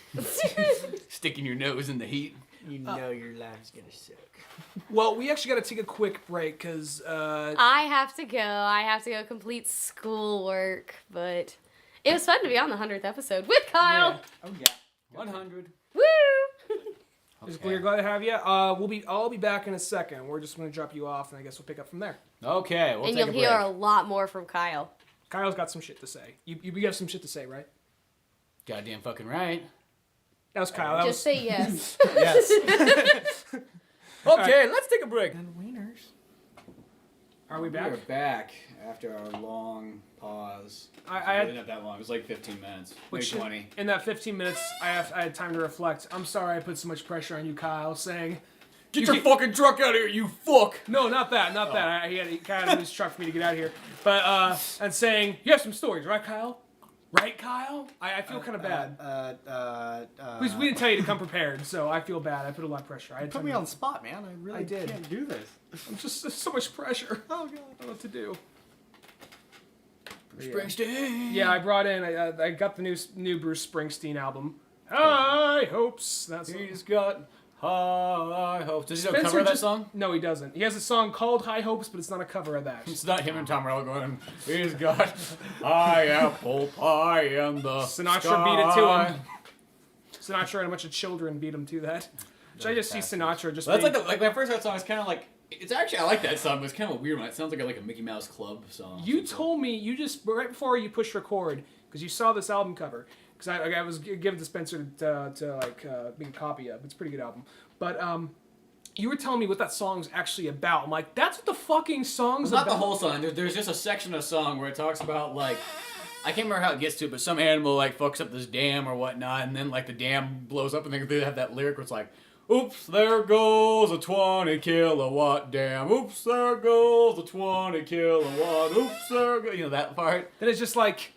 Sticking your nose in the heat. You know your life's gonna suck. Well, we actually got to take a quick break because I have to go. I have to go complete schoolwork. But it was fun to be on the 100th episode with Kyle. Oh yeah. 100. Woo! we're glad to have you. I'll be back in a second. We're just going to drop you off, and I guess we'll pick up from there. Okay, we'll And take you'll a hear a break. lot more from Kyle. Kyle's got some shit to say. You have some shit to say, right? Goddamn fucking right. That was Kyle. That Just was, say yes. Yes. Okay, let's take a break. And wieners. are we We back? are back after our long pause. I Really had, not that long. It was like 15 minutes, maybe which 20. in that 15 minutes, I had time to reflect. I'm sorry I put so much pressure on you, Kyle, saying... Get your fucking truck out of here, you fuck! No, not that, not that. He kind of his truck for me to get out of here. But, and saying, you have some stories, right, Kyle? Right, Kyle? I feel kind of bad. Because we didn't tell you to come prepared, so I feel bad. I put a lot of pressure. I had Put time me to- on the spot, man. I really I did. can't do this. I'm just there's so much pressure. Oh god. I don't know what to do. Springsteen! Yeah, I brought in. I got the new Bruce Springsteen album. High hopes. That's He's got high hopes. Does he have a Spencer cover of that just- song? No, he doesn't. He has a song called High Hopes, but it's not a cover of that. It's not him and Tom Morello going, he's got high apple pie and the Sinatra beat it to him. Sinatra and a bunch of children beat him to that. Which I just see Sinatra just. Well, that's being- like when I first heard that song, it's kind of like, it's actually, I like that song, but it's kind of a weird one. It sounds like a Mickey Mouse Club song. You told me you just right before you pushed record because you saw this album cover because I was given to Spencer to make a copy of. It's a pretty good album, but you were telling me what that song's actually about. I'm like, that's what the fucking song's Well, not about. the whole song. There's just a section of a song where it talks about like, I can't remember how it gets to it, but some animal like fucks up this dam or whatnot, and then like the dam blows up, and they have that lyric where it's like, "Oops, there goes a 20 kilowatt dam. Oops, there goes a 20 kilowatt. Oops, there goes," you know that part. Then it's just like.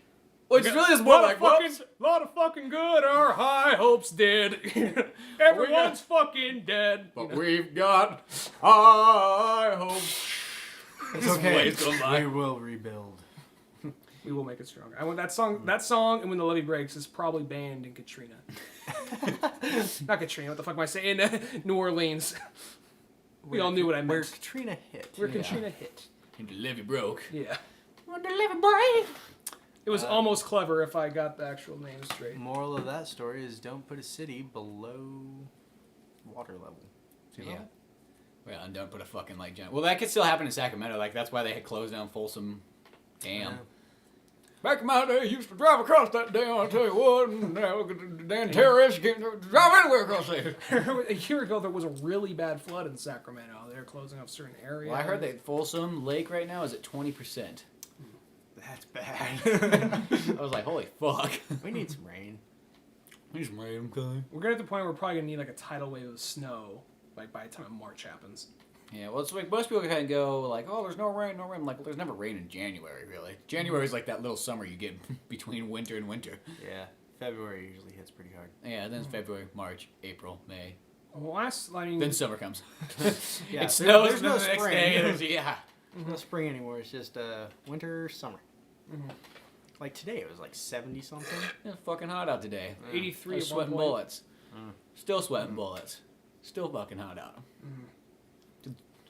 Which really is more like, fucking, lot of fucking good our high hopes did. Everyone's fucking dead. But we've got high hopes. It's This okay. wave's going by. We will rebuild. We will make it stronger. I want that song. That song and When the Levee Breaks is probably banned in Katrina. Not Katrina. What the fuck am I saying? New Orleans. We all knew what I Where meant. Katrina hit. Where Katrina hit. And the levee broke. Yeah. When the levee break. It was almost clever if I got the actual name straight. Moral of that story is don't put a city below water level. See Yeah. that? Well, and don't put a fucking like giant. Well, that could still happen in Sacramento. Like that's why they had closed down Folsom Dam. Yeah. Back in my day, I used to drive across that dam. I'll tell you what. And now the damn terrorists can't drive anywhere across there. A year ago, there was a really bad flood in Sacramento. They were closing off certain areas. Well, I heard that Folsom Lake right now is at 20%. That's bad. I was like, holy fuck. We need some rain. He's random guy. We're gonna at the point where we're probably gonna need like a tidal wave of snow, like by the time March happens. Yeah, well, it's like most people kind of go like, "Oh, there's no rain, no rain." I'm like, well, there's never rain in January, really. January is like that little summer you get between winter and winter. Yeah, February usually hits pretty hard. Yeah, then it's February, March, April, May. Well, Then summer comes. Yeah, It snows, there's and then no the next spring. day, yeah. No spring anymore. It's just winter, summer. Like today, it was like 70 something. It's fucking hot out today. 83 I was at one sweating point. bullets. Still sweating bullets. Still fucking hot out.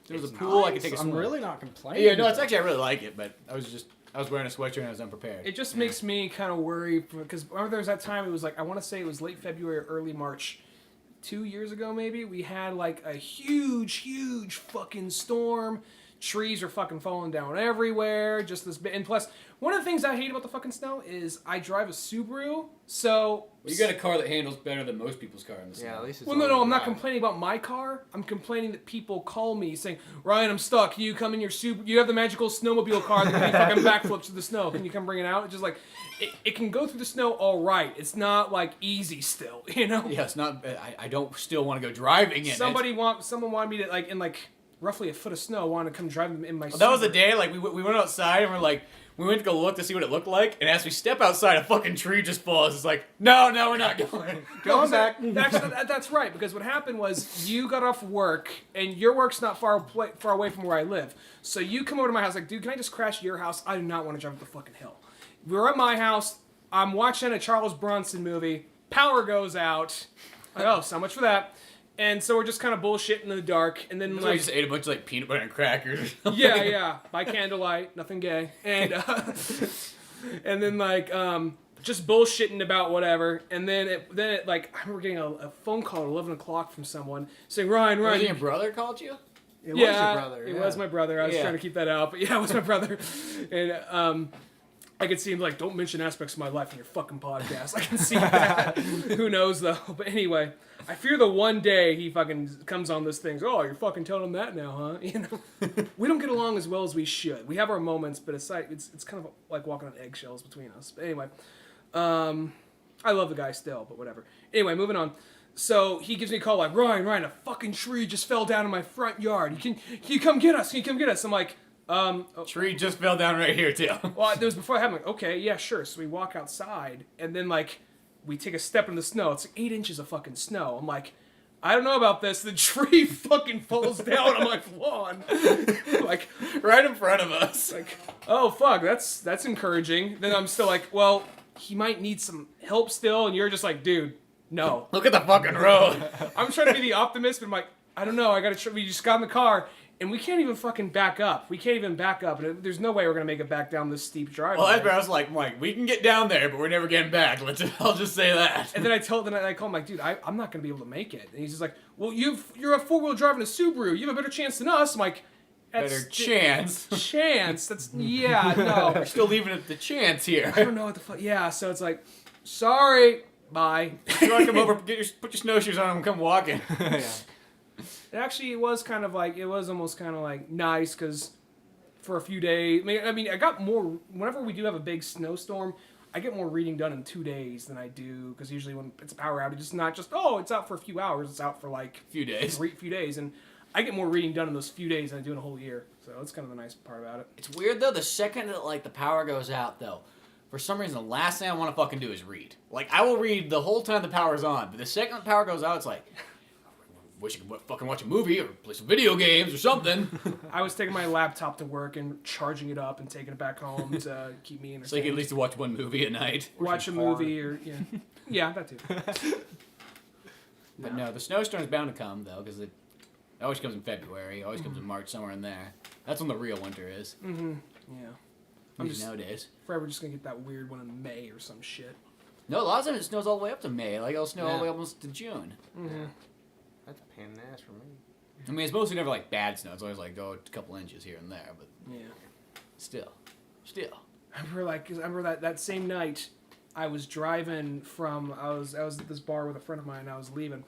There was a It's pool, I could nice. take a I'm swim. really not complaining. Yeah, no, it's actually I really like it, but I was wearing a sweatshirt and I was unprepared. It just makes me kind of worried because remember there was that time it was like I want to say it was late February or early March, 2 years ago maybe. We had like a huge fucking storm. Trees are fucking falling down everywhere. Just this, and plus one of the things I hate about the fucking snow is I drive a Subaru, so. You got a car that handles better than most people's car in the snow. Yeah, at least it's Well, no, all-wheel I'm not drive. complaining about my car. I'm complaining that people call me saying, Ryan, I'm stuck. Can you come in your you have the magical snowmobile car that can fucking backflips through the snow. Can you come bring it out? It's just like, it can go through the snow all right. It's not like easy still, you know? Yeah, it's not. I don't still want to go driving in it. Someone wanted me to like in like roughly a foot of snow wanted to come drive them in my That was the Subaru. day, like, we went outside and we're like, we went to go look to see what it looked like, and as we step outside, a fucking tree just falls. It's like, no, we're not going. Going back. That's right, because what happened was you got off work, and your work's not far away from where I live. So you come over to my house, like, dude, can I just crash at your house? I do not want to drive up the fucking hill. We're at my house. I'm watching a Charles Bronson movie. Power goes out. Like, oh, so much for that. And so we're just kind of bullshitting in the dark, and then So we like, just ate a bunch of, like, peanut butter and crackers or something. yeah, by candlelight, nothing gay, and and then like just bullshitting about whatever, and then it like I remember getting a phone call at 11 o'clock from someone saying, Ryan, Was it your brother called you? It was yeah, your brother. it yeah. was my brother. I was Yeah. trying to keep that out, but yeah, it was my brother, and I could see him like, don't mention aspects of my life in your fucking podcast. I can see that. Who knows though? But anyway, I fear the one day he fucking comes on this thing. Oh, you're fucking telling him that now, huh? You know, we don't get along as well as we should. We have our moments, but it's kind of like walking on eggshells between us. But anyway, I love the guy still, but whatever. Anyway, moving on. So he gives me a call like, Ryan, a fucking tree just fell down in my front yard. Can you come get us? Can you come get us? I'm like, Tree just fell down right here, too. well, it was before I had, I'm like, okay, yeah, sure. So we walk outside, and then, like, we take a step in the snow. It's like 8 inches of fucking snow. I'm like, I don't know about this. The tree fucking falls down on my lawn. Like, Right in front of us. like, oh, fuck, that's encouraging. Then I'm still like, well, he might need some help still, and you're just like, dude, no. Look at the fucking road. I'm trying to be the optimist, but I'm like, I don't know. We just got in the car, and we can't even fucking back up. And there's no way we're gonna make it back down this steep driveway. Well, that's where I was like, Mike, we can get down there, but we're never getting back. I'll just say that. And then I called him like, dude, I'm not gonna be able to make it. And he's just like, well, you're a 4-wheel drive in a Subaru. You have a better chance than us. I'm like, Better chance. Chance. That's yeah, no. We're still leaving it the chance here. I don't know what the fuck. Yeah, so it's like, sorry, bye. You want to come over, put your snowshoes on, and come walking. Yeah. It actually was almost kind of like nice because for a few days, I mean, I got more, whenever we do have a big snowstorm, I get more reading done in 2 days than I do, because usually when it's a power outage, it's not just, oh, it's out for a few hours, it's out for like Few days. few days, and I get more reading done in those few days than I do in a whole year, so that's kind of the nice part about it. It's weird though. The second that like the power goes out, though, for some reason, the last thing I want to fucking do is read. Like I will read the whole time the power's on, but the second the power goes out, it's like, wish I could fucking watch a movie or play some video games or something. I was taking my laptop to work and charging it up and taking it back home to keep me entertained. So you can at least watch one movie a night. watch a movie or yeah, that too. But no, the snowstorm's bound to come though, because it always comes in February. It always comes in March, somewhere in there. That's when the real winter is. Yeah, I'm just Nowadays. forever just gonna get that weird one in May or some shit. No, a lot of times it snows all the way up to May. Like it'll snow all the way Yeah. almost to June. That's a pain in the ass for me. I mean, it's mostly never like bad snow. It's always like a couple inches here and there, but Yeah. still. I remember that same night, I was driving from I was at this bar with a friend of mine. And I was leaving,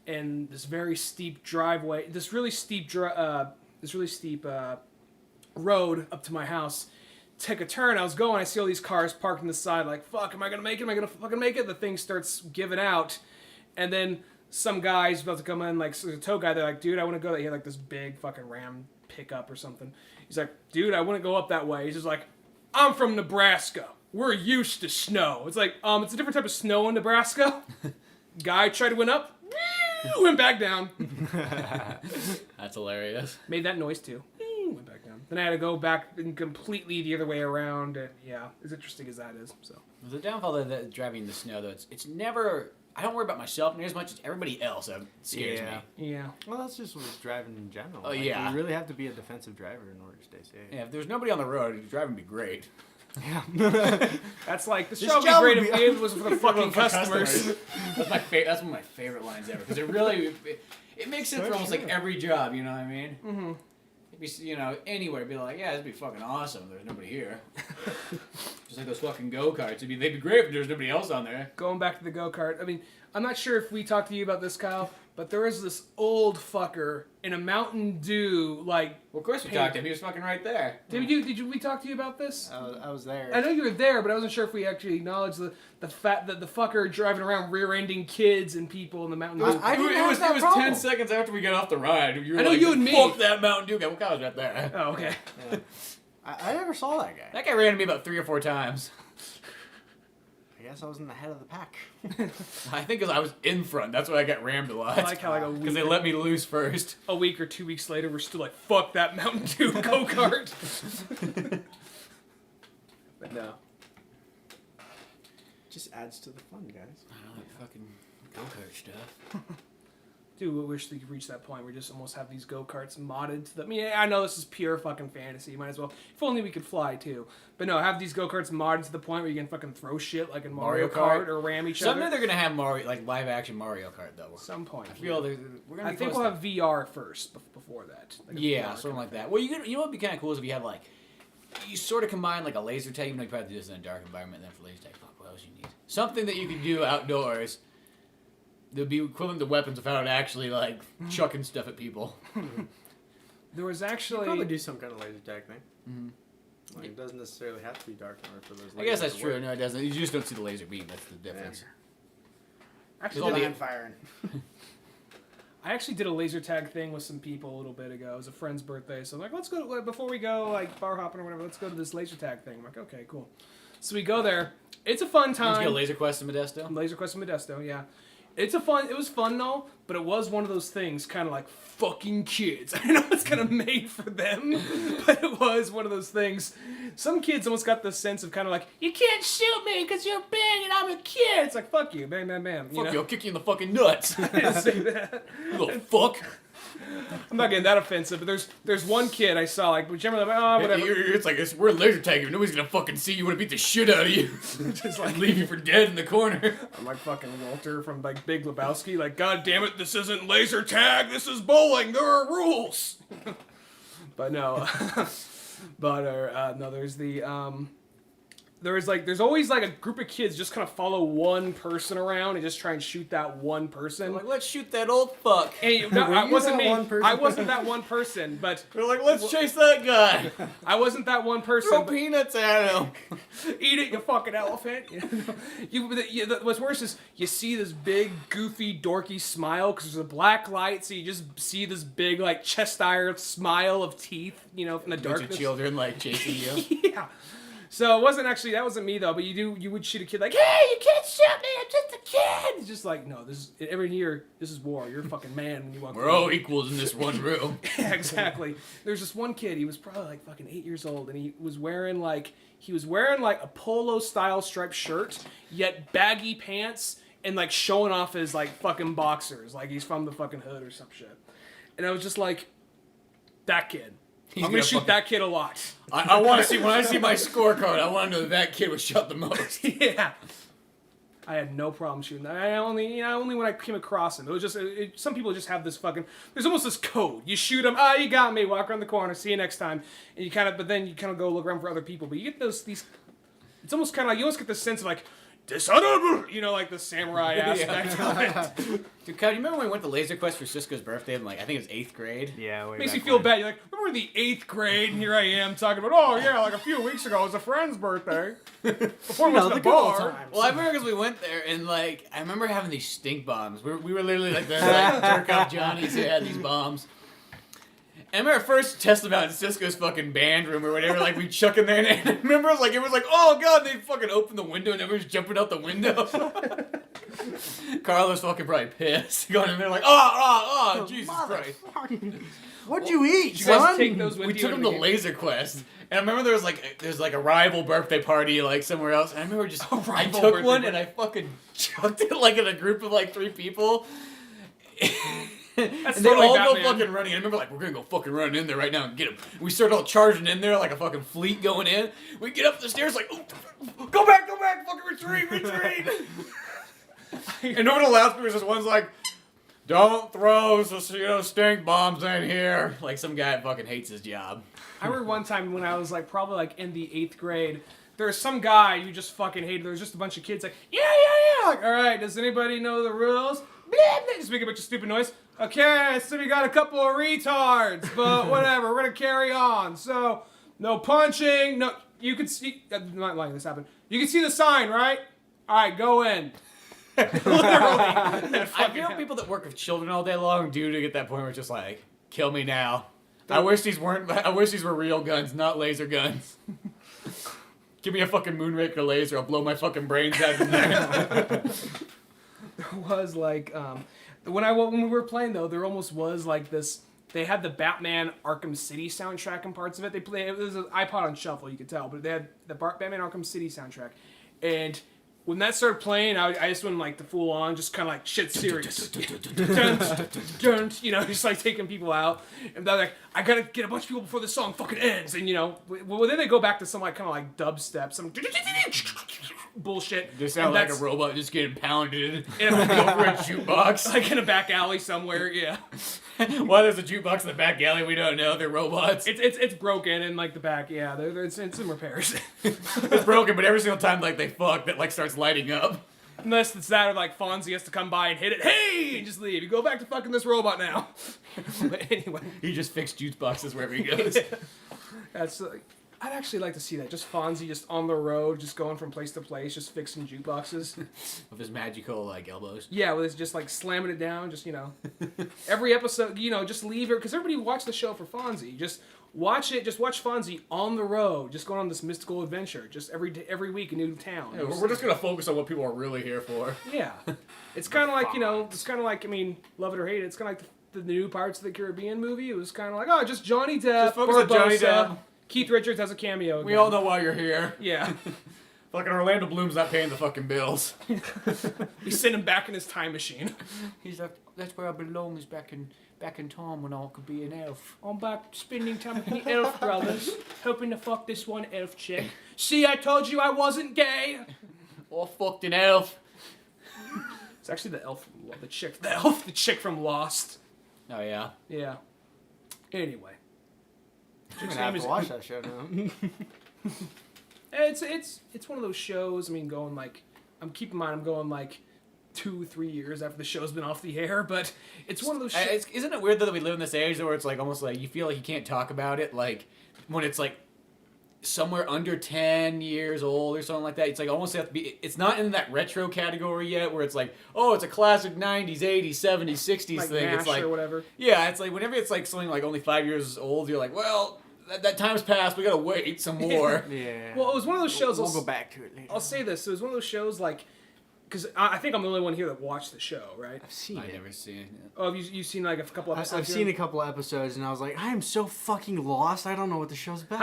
and this very steep driveway, this really steep road up to my house, take a turn. I was going. I see all these cars parked on the side. Like, fuck, am I gonna make it? Am I gonna fucking make it? The thing starts giving out, and then some guy's about to come in, like a tow guy. They're like, dude, I want to go. He had like this big fucking Ram pickup or something. He's like, dude, I wouldn't go up that way. He's just like, I'm from Nebraska. We're used to snow. It's like, it's a different type of snow in Nebraska. Guy tried to went up, went back down. That's hilarious. Made that noise too. Went back down. Then I had to go back and completely the other way around. And yeah, as interesting as that is. So The downfall of driving in the snow, though, it's never. I don't worry about myself near as much as everybody else. That scares me. yeah. Well, that's just with driving in general. Oh, yeah. You really have to be a defensive driver in order to stay safe. Yeah, if there's nobody on the road, driving would be great. Yeah. That's like the This show would be job great would if be- it was for the fucking customers. That's my that's one of my favorite lines ever because it really it makes sense for almost like every job. You know what I mean? Mm-hmm. It'd be, anywhere, it'd be like, yeah, it'd be fucking awesome if there's nobody here. Just like those fucking go-karts. They'd be great if there's nobody else on there. Going back to the go-kart, I mean, I'm not sure if we talked to you about this, Kyle, but there is this old fucker in a Mountain Dew, like... Well, of course we talked to him. He was fucking right there. Did we talk to you about this? I was there. I know you were there, but I wasn't sure if we actually acknowledged the fact that the fucker driving around rear-ending kids and people in the Mountain Dew. It was 10 seconds after we got off the ride. I know you and me. Fuck that Mountain Dew guy. Well, Kyle was right there. Oh, okay. Yeah. I never saw that guy. That guy ran into me about 3 or 4 times. I guess I was in the head of the pack. I think because I was in front. That's why I got rammed a lot. I like how like Because they let me loose first. a week or 2 weeks later, we're still like, fuck that Mountain Dew go-kart. But no. Just adds to the fun, guys. I don't like fucking go-kart stuff. Dude, we wish we could reach that point where we just almost have these go-karts modded to them. I mean, I know this is pure fucking fantasy. You might as well. If only we could fly, too. But no, have these go-karts modded to the point where you can fucking throw shit like in Mario Kart or ram each Someday other. they're going to have live-action Mario Kart, though. At some point. I feel we're going to I think we'll have VR first before that. Like a Yeah, VR something like thing. that. Well, you know what would be kind of cool is if you had, you sort of combine, a laser tag. Even though you probably do this in a dark environment, and then for laser tag, fuck, what else you need? Something that you could do outdoors that would be equivalent to weapons without actually, chucking stuff at people. There was You actually... probably do some kind of laser tag thing. Mm-hmm. It doesn't necessarily have to be dark in order for those lasers I guess that's to true. work. No, it doesn't. You just don't see the laser beam. That's the difference. Actually, all the- Land firing. I actually did a laser tag thing with some people a little bit ago. It was a friend's birthday, so I'm like, let's go, before we go, bar hopping or whatever, let's go to this laser tag thing. I'm like, okay, cool. So we go there. It's a fun Did you time. get Laser Quest in Modesto? Laser Quest in Modesto, yeah. It was fun though, but it was one of those things kind of like fucking kids. I know it's kind of made for them, but it was one of those things. Some kids almost got the sense of kind of like, you can't shoot me because you're big and I'm a kid. It's like, fuck you, bam, bam, bam. Fuck you, I'll kick you in the fucking nuts. I didn't say that. You little fuck. I'm not getting that offensive, but there's one kid I saw, whichever, whatever. We're laser tagging. Nobody's gonna fucking see you. Want to beat the shit out of you. Just leave you for dead in the corner. I'm like fucking Walter from Big Lebowski, God damn it, this isn't laser tag, this is bowling, there are rules. But no, no, there's always a group of kids just kind of follow one person around and just try and shoot that one person. Let's shoot that old fuck. And no, Were I you wasn't that me. one person? I wasn't that one person, but We're like, let's chase that guy. I wasn't that one person. Throw but- peanuts at him. Eat it, you fucking elephant. What's worse is you see this big, goofy, dorky smile because there's a black light, so you just see this big, chest-iron smile of teeth, from the Bunch of darkness. children chasing you. Yeah. So it wasn't actually, that wasn't me though, but you would shoot a kid hey, you can't shoot me, I'm just a kid. It's just no, every year, this is war. You're a fucking man when you walk We're through. all equals in this one room. Yeah, exactly. There's this one kid, he was probably fucking 8 years old, and he was wearing a polo style striped shirt, yet baggy pants, and showing off his fucking boxers, he's from the fucking hood or some shit. And I was just that kid. I'm gonna shoot that kid a lot. I want to see, when I see my scorecard, I want to know that kid was shot the most. Yeah. I had no problem shooting that. I only when I came across him. It was just some people just have this fucking. There's almost this code. You shoot him. You got me. Walk around the corner. See you next time. And you but then you kind of go look around for other people. But you get these. It's almost kind of you almost get the sense of dishonorable, you know, like the samurai aspect of it. Dude, Kyle, you remember when we went to Laser Quest for Cisco's birthday in, like, I think it was 8th grade? Yeah, way Makes back you feel when. bad. You're like, remember the 8th grade, and here I am talking about, oh yeah, like a few weeks ago, it was a friend's birthday. Before we went to the good old bar. times. Well, I remember because we went there, and, like, I remember having these stink bombs. We were literally, like, the jerk off Johnnies who had these bombs. And I remember first testing them out in Cisco's fucking band room or whatever, like, we chuck in there, and I remember it was like, oh god, they fucking opened the window, and everyone's jumping out the window. Carlos fucking probably pissed. Going in there like, oh, Jesus Christ. What'd you eat, You guys son? take those with We you took in him the to game? Laser Quest, and I remember there was like a rival birthday party like somewhere else, and I remember just I rival took birthday one party. and I fucking chucked it like in a group of like 3 people. That's And they totally all Batman. go fucking running. I remember like, we're gonna go fucking run in there right now and get him. We start all charging in there like a fucking fleet going in. We get up the stairs like, oh, go back, fucking retreat. And over the loudspeakers, this one's like, don't throw stink bombs in here. Like some guy fucking hates his job. I remember one time when I was like probably like in the 8th grade, there was some guy you just fucking hated. There was just a bunch of kids like, yeah. Like, all right, does anybody know the rules? Blah, blah. Just make a bunch of stupid noise. Okay, so we got a couple of retards, but whatever, we're gonna carry on. So, no punching, no, you can see, I'm not lying, this happened. You can see the sign, right? All right, go in. Literally. I feel people that work with children all day long do to get that point where it's just like, kill me now. I wish these were real guns, not laser guns. Give me a fucking Moonraker laser, I'll blow my fucking brains out in there. Was like when we were playing though, there almost was like this. They had the Batman Arkham City soundtrack and parts of it. It was an iPod on shuffle, you could tell, but they had the Batman Arkham City soundtrack. And when that started playing, I just went like the full on, just kind of like shit serious, you know, just like taking people out. And they're like, I gotta get a bunch of people before the song fucking ends. And you know, well then they go back to some like kind of like dubstep, some bullshit. They sound And like a that's- robot just getting pounded in a- over a jukebox. like in a back alley somewhere, yeah. Why there's a jukebox in the back alley, we don't know. They're robots. It's broken in like the back, yeah. It's in repairs. It's broken, but every single time like they fuck, that like starts lighting up. Unless it's that or like Fonzie has to come by and hit it, hey, and just leave. You go back to fucking this robot now. But anyway, He just fixed jukeboxes wherever he goes. that's like. I'd actually like to see that. Just Fonzie just on the road, just going from place to place, just fixing jukeboxes. With his magical like elbows. Yeah, with just like slamming it down, just, you know. Every episode, you know, just leave it. Because everybody watch the show for Fonzie. Just watch it. Just watch Fonzie on the road, just going on this mystical adventure. Just every week a new town. Yeah, we're just gonna focus on what people are really here for. Yeah. It's kind of like, you know, it's kind of like, I mean, love it or hate it, it's kind of like the new Pirates of the Caribbean movie. It was kind of like, oh, just Johnny Depp, Just focus on Johnny Barbossa, Depp. Keith Richards has a cameo. We again. all know why you're here. Yeah. Fucking Orlando Bloom's not paying the fucking bills. We sent him back in his time machine. He's like, that's where I belong, is back in time when I could be an elf. I'm back spending time with the elf brothers, hoping to fuck this one elf chick. See, I told you I wasn't gay. Or fucked an elf. It's actually the chick from Lost. Oh yeah. Yeah. Anyway. I'm Chick's gonna have name to is watch that show now. It's one of those shows. I mean, going like, keep in mind, I'm going like 2-3 years after the show's been off the air, but it's one of those shows. Isn't it weird though that we live in this age where it's like almost like you feel like you can't talk about it, like when it's like somewhere under 10 years old or something like that. It's like almost have to be. It's not in that retro category yet, where it's like, oh, it's a classic 90s, 80s, 70s, 60s like thing. MASH It's like or whatever. yeah, it's like whenever it's like something like only 5 years old, you're like, well, that time's passed. We gotta wait some more. Yeah. Well, it was one of those shows. We'll go back to it later. I'll say this. It was one of those shows like, because I think I'm the only one here that watched the show, right? I've seen I it. never seen it. Oh, have you seen like a couple episodes? I've seen a couple episodes and I was like, I am so fucking lost. I don't know what the show's about.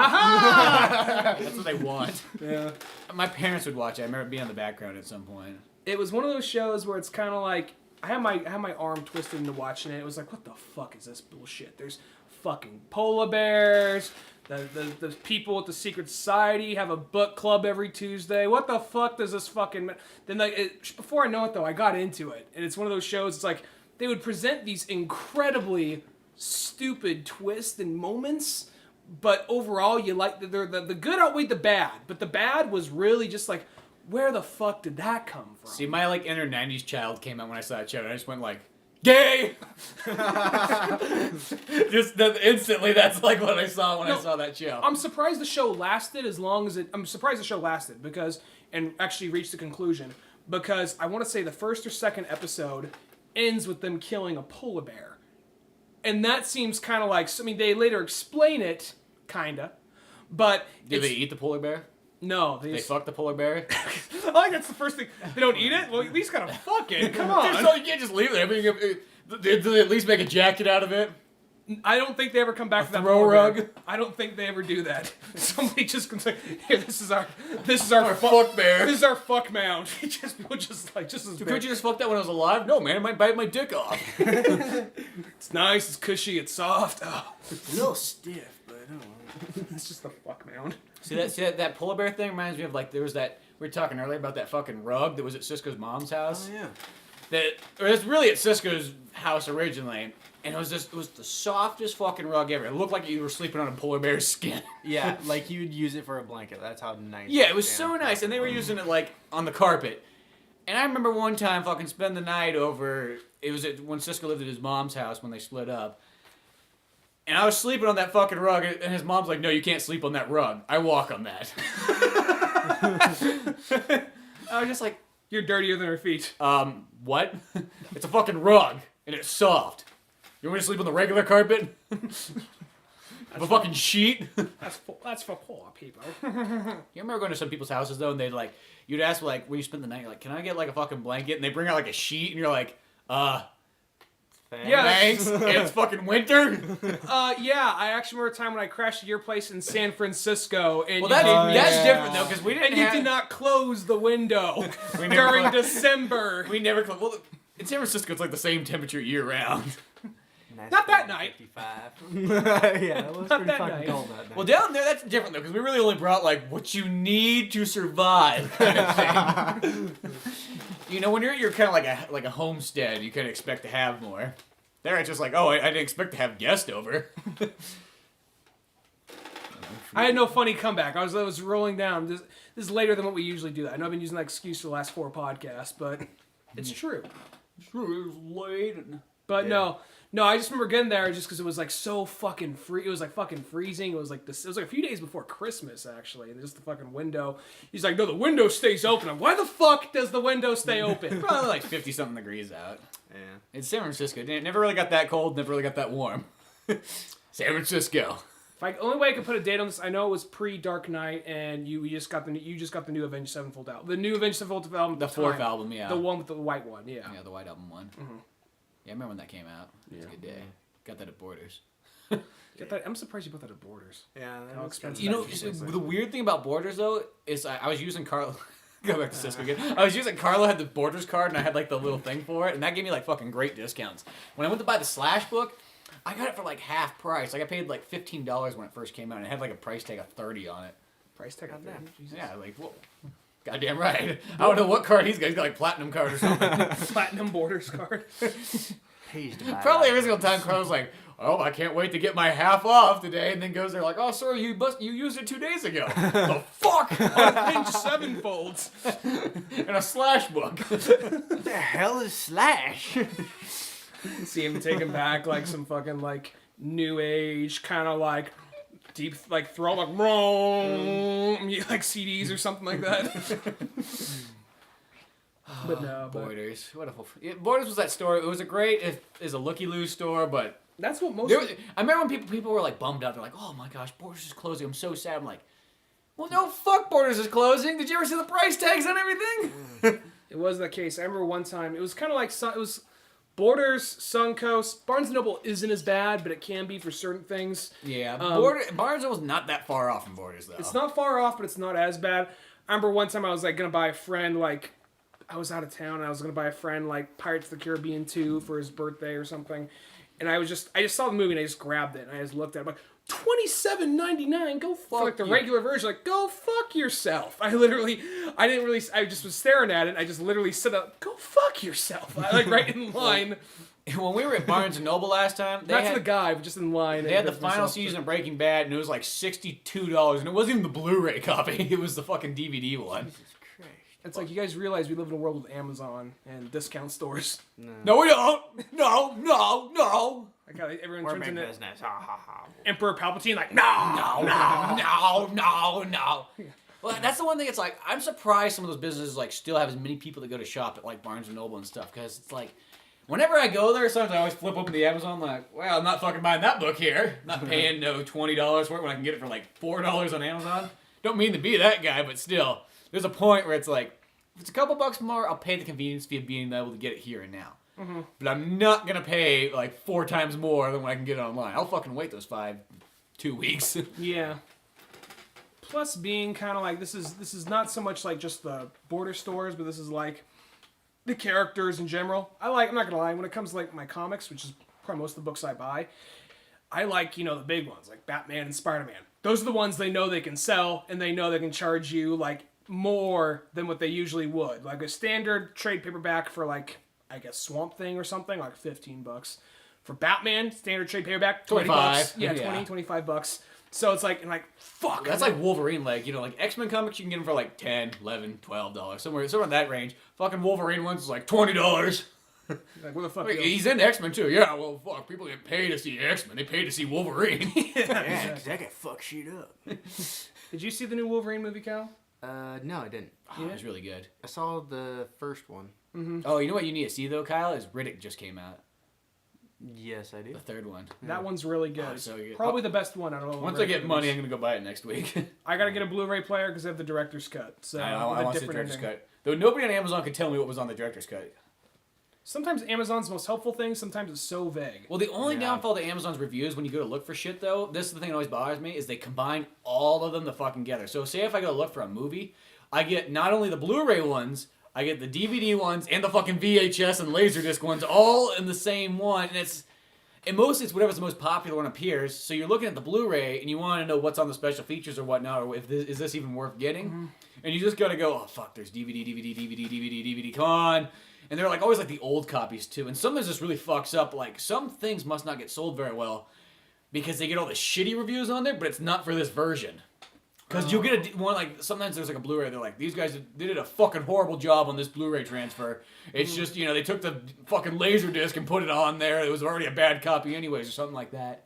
That's what they want. Yeah. My parents would watch it. I remember being in the background at some point. It was one of those shows where it's kind of like I had my arm twisted into watching it. It was like, what the fuck is this bullshit? There's fucking polar bears. The people at the secret society have a book club every Tuesday. What the fuck does this fucking... Then before I know it though, I got into it, and it's one of those shows. It's like they would present these incredibly stupid twists and moments, but overall you like the good outweighed the bad. But the bad was really just like, where the fuck did that come from? See, my like inner '90s child came out when I saw that show, and I just went like, "Gay!" Just instantly, that's like what I saw when I saw that show. I'm surprised the show lasted as long as it. I'm surprised the show lasted and actually reached a conclusion because I want to say the first or second episode ends with them killing a polar bear, and that seems kind of like. I mean, they later explain it, kinda, but Did they eat the polar bear? No, They fuck the polar bear? I like that's the first thing. They don't eat it. Well, at least gotta fuck it. Come on. So you can't just leave it. I mean, did they at least make a jacket out of it? I don't think they ever come back to that throw polar rug? bear. I don't think they ever do that. Somebody just can say, "Here, this is our fuck bear. This is our fuck mound." Just as Could you just fuck that when I was alive? No, man, it might bite my dick off. It's nice, it's cushy, it's soft. Oh, A little stiff, but I don't know. it's just the fuck mound. See that polar bear thing reminds me of like there was that we were talking earlier about that fucking rug that was at Cisco's mom's house. Oh, yeah. It was really at Cisco's house originally, and it was the softest fucking rug ever. It looked like you were sleeping on a polar bear's skin. Yeah, like you would use it for a blanket. That's how nice. Yeah, it was so nice, and they were using it like on the carpet. And I remember one time fucking spend the night over. It was when Cisco lived at his mom's house when they split up. And I was sleeping on that fucking rug, and his mom's like, "No, you can't sleep on that rug. I walk on that." I was just like, You're dirtier than her feet. what? It's a fucking rug, and it's soft. You want me to sleep on the regular carpet? A fucking sheet? That's for poor people. You remember going to some people's houses, though, and they'd like, you'd ask, like, where you spend the night, you're like, "Can I get, like, a fucking blanket?" And they bring out, like, a sheet, and you're like, Yeah, thanks. It's fucking winter. yeah. I actually remember a time when I crashed at your place in San Francisco, and Well, you that's did, different, though, because we didn't and you have... did not close the window We never during closed- December. We never closed... Well, in San Francisco, it's like the same temperature year-round. Nice Not that night. 55. Yeah, it was Not pretty that fucking night. cold that night. Well, down there, that's different, though, because we really only brought, like, what you need to survive kind of thing. You know, when you're at your kind of like a homestead, you kind of expect to have more. There, it's just like, oh, I didn't expect to have guests over. I had no funny comeback. I was rolling down. This is later than what we usually do. I know I've been using that excuse for the last 4 podcasts, but it's true. Sure, it was late. But no, I just remember getting there just because it was like so fucking free. It was like fucking freezing. It was like this. It was like a few days before Christmas actually, and just the fucking window. He's like, "No, the window stays open." I'm, why the fuck does the window stay open? Probably like 50-something degrees out. Yeah. It's San Francisco. It never really got that cold, never really got that warm. San Francisco. Only way I could put a date on this, I know it was pre-Dark Knight, and you just got the new Avenged Sevenfold album. The new Avenged Sevenfold album. The 4th album, yeah. The one with the white one, yeah. Yeah, the White Album one. Mm-hmm. Yeah, I remember when that came out. It was a good day. Got that at Borders. I'm surprised you put that at Borders. Yeah, that How was expensive. You know, the weird thing about Borders, though, is I was using Carlo... Go back to Cisco again. I was using Carlo had the Borders card, and I had, like, the little thing for it, and that gave me, like, fucking great discounts. When I went to buy the Slash book, I got it for, like, half price. Like, I paid, like, $15 when it first came out, and it had, like, a price tag of $30 on it. Price tag on that. Yeah, like, whoa. Goddamn right. I don't know what card he's got. He's got, like, Platinum card or something. Platinum Borders card. Pays to buy Probably that. every single time Carlo's like, "Oh, I can't wait to get my half off today," and then goes there like, "Oh, sorry, you used it 2 days ago." The fuck? Avenged Sevenfolds. In a Slash book. What the hell is Slash? See him taking back like some fucking like new age kind of like deep like throw like like CDs or something like that. But no, but Borders. What a whole... Borders was that store. It was a great... It is a looky-loo store, but... that's what most. I remember when people were like bummed out. They're like, "Oh my gosh, Borders is closing. I'm so sad." I'm like, well, no, fuck Borders is closing. Did you ever see the price tags on everything? It was the case. I remember one time. It was kind of like it was Borders, Suncoast. Barnes & Noble isn't as bad, but it can be for certain things. Yeah, Barnes was not that far off from Borders, though. It's not far off, but it's not as bad. I remember one time I was like gonna buy a friend like. I was out of town and I was gonna buy a friend like Pirates of the Caribbean 2 for his birthday or something, and I just saw the movie and I just grabbed it and I just looked at it. I'm like, $27.99. Go fuck like the regular version. Like, go fuck yourself. I just was staring at it. And I just literally said, "Go fuck yourself." I like right in line. When we were at Barnes & Noble last time, That's the guy, but just in line. They had the final season of Breaking Bad, and it was like $62, and it wasn't even the Blu-ray copy. It was the fucking DVD one. Jesus Christ. It's like you guys realize we live in a world with Amazon and discount stores. No, we don't. No. Like how everyone We're turns big into business. Ha ha ha. Emperor Palpatine. Like no. Well, that's the one thing. It's like I'm surprised some of those businesses like still have as many people that go to shop at like Barnes and Noble and stuff because it's like whenever I go there, sometimes I always flip open the Amazon like, well, I'm not fucking buying that book here. I'm not paying no $20 for it when I can get it for like $4 on Amazon. Don't mean to be that guy, but still, there's a point where it's like, if it's a couple bucks more, I'll pay the convenience fee of being able to get it here and now. Mm-hmm. But I'm not gonna pay like 4 times more than when I can get it online. I'll fucking wait those 2 weeks. Yeah. Plus, being kind of like this is not so much like just the border stores, but this is like the characters in general. I'm not gonna lie, when it comes to like my comics, which is probably most of the books I buy, I like the big ones like Batman and Spider-Man. Those are the ones they know they can sell, and they know they can charge you like more than what they usually would. Like a standard trade paperback for like, I guess Swamp Thing or something, like $15. For Batman, standard trade paperback, 25. $20. Yeah, Yeah. 20, $25. So it's like, fuck. That's like Wolverine, like X-Men comics you can get them for like $10, $11, $12, somewhere in that range. Fucking Wolverine ones is like $20. Like, what the fuck? Wait, he's in X-Men too. Yeah, well, fuck. People get paid to see X-Men. They pay to see Wolverine. Yeah, because that guy fuck shit up. Did you see the new Wolverine movie, Cal? No, I didn't. Oh, it was really good. I saw the first one. Mm-hmm. Oh, you know what you need to see though, Kyle? Is Riddick just came out. Yes, I do. The third one. That one's really good. Oh, so good. Probably the best one out of all. Once I get money, I'm gonna go buy it next week. I gotta get a Blu-ray player because I have the director's cut. So I with a want to see the different director's ending. cut. Though nobody on Amazon could tell me what was on the director's cut. Sometimes Amazon's most helpful thing. Sometimes it's so vague. Well, the only downfall to Amazon's reviews when you go to look for shit, though, this is the thing that always bothers me, is they combine all of them to fucking together. So say if I go to look for a movie, I get not only the Blu-ray ones, I get the DVD ones, and the fucking VHS and Laserdisc ones all in the same one, and mostly it's whatever's the most popular one appears. So you're looking at the Blu-ray, and you want to know what's on the special features or whatnot, or is this even worth getting? Mm-hmm. And you just gotta go, oh fuck, there's DVD, come on. And they're like always like the old copies too. And sometimes this really fucks up. Like some things must not get sold very well because they get all the shitty reviews on there, but it's not for this version. Because you'll get one like sometimes there's like a Blu-ray. They're like these guys they did a fucking horrible job on this Blu-ray transfer. It's just they took the fucking Laserdisc and put it on there. It was already a bad copy anyways or something like that.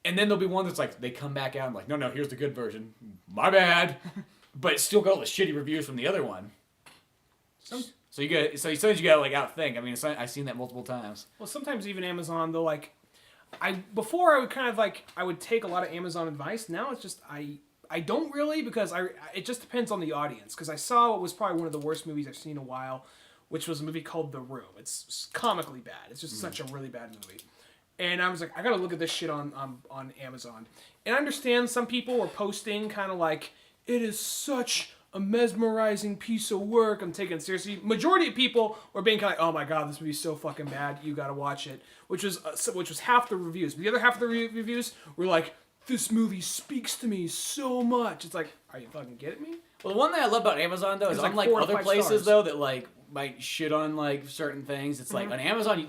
And then there'll be one that's like they come back out and like no here's the good version. My bad. But it's still got all the shitty reviews from the other one. So sometimes you gotta like outthink. I mean, I've seen that multiple times. Well, sometimes even Amazon, they'll like, before I would kind of like, I would take a lot of Amazon advice. Now it's just, I don't really because it just depends on the audience. Because I saw what was probably one of the worst movies I've seen in a while, which was a movie called The Room. It's comically bad. It's just such a really bad movie. And I was like, I gotta look at this shit on Amazon. And I understand some people were posting kind of like, it is such a mesmerizing piece of work. I'm taking it seriously. Majority of people were being kind of like, oh my god, this movie's so fucking bad. You gotta watch it. Which was half the reviews. But the other half of the reviews were like, this movie speaks to me so much. It's like, are you fucking kidding me? Well, the one thing I love about Amazon though is It's like unlike 4 to other 5 places stars. though that like might shit on like certain things. It's like on Amazon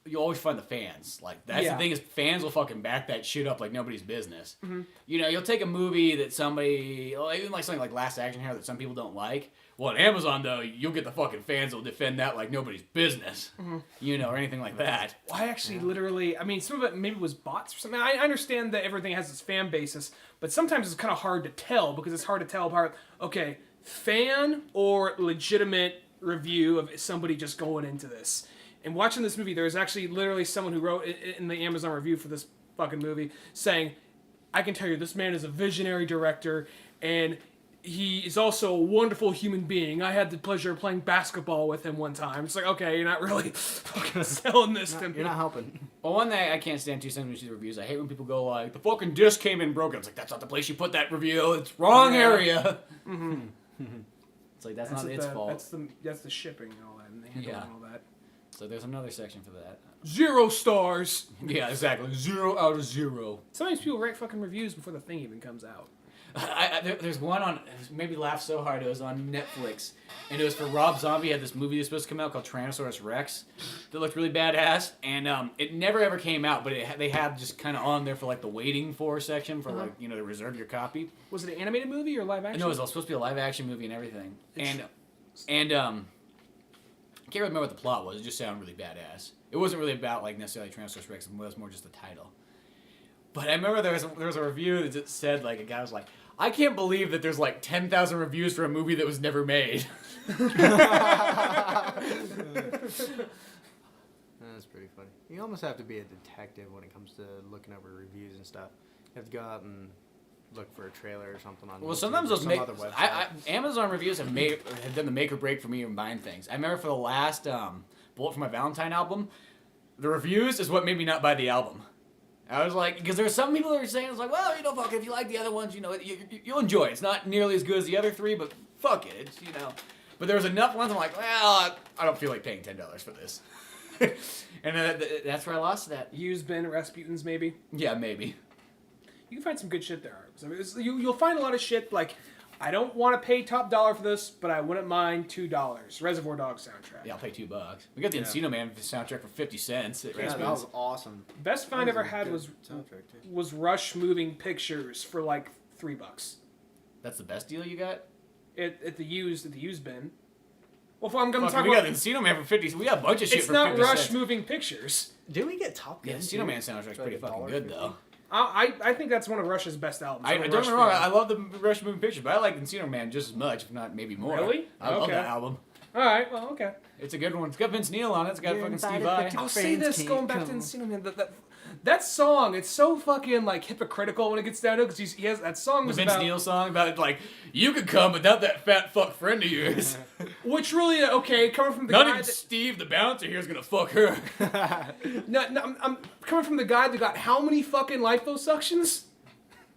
you always find the fans. Like that's the thing is fans will fucking back that shit up like nobody's business. Mm-hmm. You'll take a movie that somebody even like something like Last Action Hero that some people don't like. Well, on Amazon though, you'll get the fucking fans that'll defend that like nobody's business. Mm-hmm. Or anything like that. Well, I actually literally, I mean, some of it maybe was bots or something. I understand that everything has its fan basis, but sometimes it's kind of hard to tell because it's hard to tell apart. Okay, fan or legitimate review of somebody just going into this. And watching this movie, there's actually literally someone who wrote in the Amazon review for this fucking movie saying, I can tell you this man is a visionary director and he is also a wonderful human being. I had the pleasure of playing basketball with him one time. It's like, okay, you're not really fucking selling this to me. You're not helping. Well, one thing I can't stand too sometimes when you see the reviews. I hate when people go like, the fucking disc came in broken. It's like, that's not the place you put that review. It's wrong area. Mm-hmm. It's like, that's not its fault. That's the shipping and all that, and the handling and all that. So there's another section for that. 0 stars. Yeah, exactly. 0 out of 0. Sometimes people write fucking reviews before the thing even comes out. There's one on, made me laugh so hard, it was on Netflix, and it was for Rob Zombie. He had this movie that was supposed to come out called Tyrannosaurus Rex that looked really badass, and it never ever came out, but they had just kind of on there for like the waiting for section for like, to reserve your copy. Was it an animated movie or live action? No, it was supposed to be a live action movie and everything. And And I can't really remember what the plot was. It just sounded really badass. It wasn't really about like necessarily Tyrannosaurus Rex. It was more just the title. But I remember there was a review that said like a guy was like, I can't believe that there's like 10,000 reviews for a movie that was never made. That's pretty funny. You almost have to be a detective when it comes to looking over reviews and stuff. You have to go out and look for a trailer or something on. Well, YouTube sometimes or those some other website. Amazon reviews have done the make or break for me in buying things. I remember for the last Bullet for My Valentine album, the reviews is what made me not buy the album. I was like, because there were some people that were saying, it's like, well, you know, fuck it, if you like the other ones, you know, you'll enjoy it. It's not nearly as good as the other three, but fuck it, it's, you know. But there was enough ones I'm like, well, I don't feel like paying $10 for this. And that's where I lost that. Used bin, Rasputin's maybe. Yeah, maybe. You can find some good shit there. I mean, you'll find a lot of shit like, I don't want to pay top dollar for this, but I wouldn't mind $2. Reservoir Dogs soundtrack. Yeah, I'll pay $2. We got the Encino Man soundtrack for 50 cents at Yeah, that Rasputin's. was awesome. Best find ever had was soundtrack too. Rush Moving Pictures for like $3. That's the best deal you got? At the used bin. Well, if I'm gonna Fuck, talk we about, got the Encino Man for 50. We got a bunch of shit it's for not 50 Rush cents. Moving Pictures. Did we get Top Gun? Yeah, the too? Encino Man soundtrack's For pretty like fucking good, $1.50? though. I think that's one of Rush's best albums. I One of don't Rush get me wrong, films. I love the Rush Moving Picture, but I like Encino Man just as much, if not maybe more. Really? I love Okay. that album. All right, well, okay. It's a good one. It's got Vince Neil on it. It's got You're fucking Steve invited Vai. I'll say Friends this, can't going back to come. Encino Man, that song, it's so fucking like hypocritical when it gets down to it, because he has that song The was Vince about, Neil song about, like, you could come without that fat fuck friend of yours. which really, okay, coming from the Not guy even that, Steve, the bouncer, here is gonna fuck her. no, I'm coming from the guy that got how many fucking liposuctions?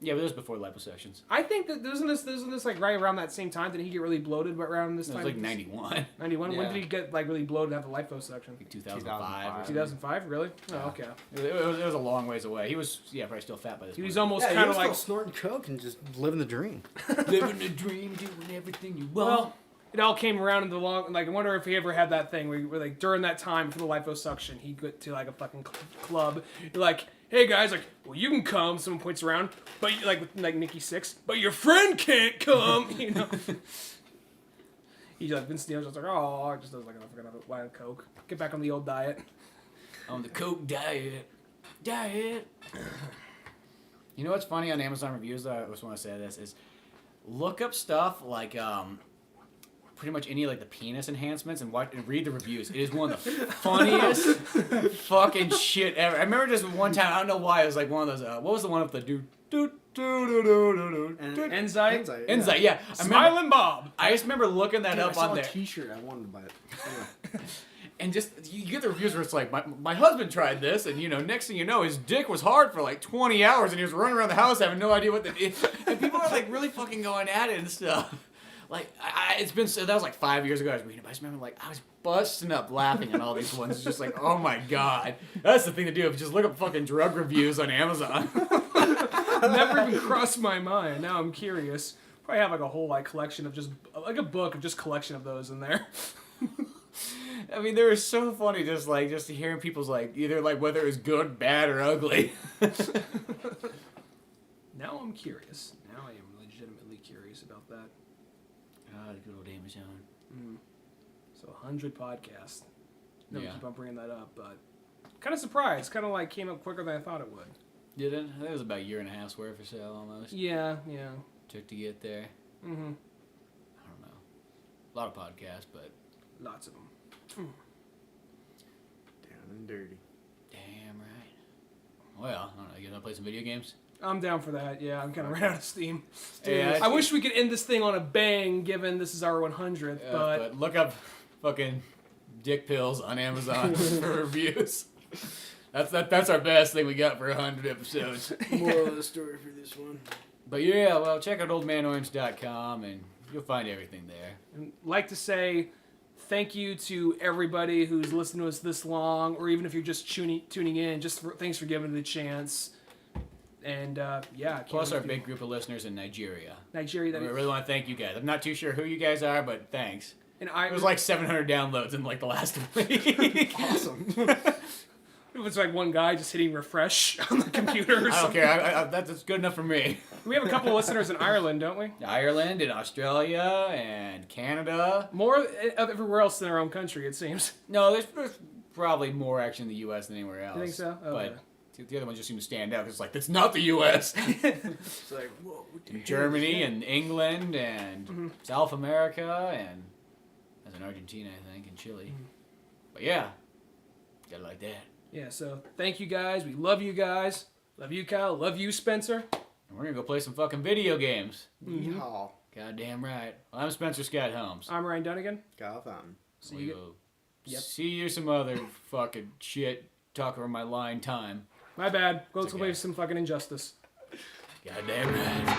Yeah, but it was before liposuctions. I think that isn't this like right around that same time? Did he get really bloated around this It time? was like 91. 91. When Yeah. did he get like really bloated and have the liposuction? Like 2005. 2005, really? Oh, okay. It was a long ways away. He was, yeah, probably still fat by this He point. was almost Yeah, kind you of were like. still snorting coke and just living the dream. living the dream, doing everything you want. Well, it all came around in the long. Like, I wonder if he ever had that thing where like during that time for the liposuction, he'd go to like a fucking club. You're like, hey guys, like, well, you can come. Someone points around, but like with like Nikki Sixx, but your friend can't come. You know. He's like Vince Neil's just like, oh, I just does like a fucking line of coke. Get back on the old diet. On the coke diet. You know what's funny on Amazon reviews, though? I just want to say this, is look up stuff like, pretty much any, like, the penis enhancements and read the reviews. It is one of the funniest fucking shit ever. I remember just one time, I don't know why, it was like one of those, what was the one with the Enzyme. Insight, yeah. I remember, Smiling Bob. I just remember looking that Dude, I up saw on a there. T-shirt. I wanted to buy it. Anyway. And just, you get the reviews where it's like, my husband tried this, and, you know, next thing you know, his dick was hard for like 20 hours, and he was running around the house having no idea what the... And people are like really fucking going at it and stuff. Like, it's been, that was like 5 years ago I was reading it, but I just remember, like, I was busting up laughing at all these ones. It's just like, oh my god. That's the thing to do, if you just look up fucking drug reviews on Amazon. Never even crossed my mind. Now I'm curious. Probably have like a whole like collection of just like a book of just collection of those in there. I mean, they were so funny, just hearing people's, like, either, like, whether it was good, bad, or ugly. Now I'm curious. Now I am legitimately curious about that. Ah, the good old Amazon. So 100 podcasts. No, Yeah. keep on bringing that up, but kind of surprised. Kind of like came up quicker than I thought it would. Did it? I think it was about a year and a half's worth or so, almost. Yeah. Took to get there. Mm-hmm. I don't know. A lot of podcasts, but Lots of them. Down and dirty. damn right. Well, I don't know. You gonna play some video games? I'm down for that. Yeah, I'm kind of ran out of steam. Yeah, I wish we could end this thing on a bang, given this is our 100th, but look up fucking dick pills on Amazon for reviews. That's our best thing we got for 100 episodes. Moral of the story for this one. But yeah, well, check out oldmanorange.com and you'll find everything there. And like to say thank you to everybody who's listened to us this long, or even if you're just tuning in, thanks for giving it a chance. And yeah, Plus our big group of listeners in Nigeria. Nigeria. I really want to thank you guys. I'm not too sure who you guys are, but thanks. And It was like 700 downloads in like the last week. Awesome. It was like one guy just hitting refresh on the computer or I don't something. care. That's good enough for me. We have a couple of listeners in Ireland, don't we? Ireland and Australia and Canada. More of everywhere else than our own country, it seems. No, there's probably more action in the U.S. than anywhere else. You think so? Oh, but yeah. the other ones just seem to stand out because it's like, that's not the U.S. It's like, whoa. And Germany and England and South America and as in Argentina, I think, and Chile. But yeah, got it like that. Yeah, so thank you guys. We love you guys. Love you, Kyle. Love you, Spencer. And we're gonna go play some fucking video games. Yeehaw. Goddamn right. Well, I'm Spencer Scott Holmes. I'm Ryan Dunigan. Kyle Fountain. See We you. will Yep. see you some other fucking shit. Talk over my line time. My bad. Let's It's go okay. play some fucking Injustice. Goddamn right.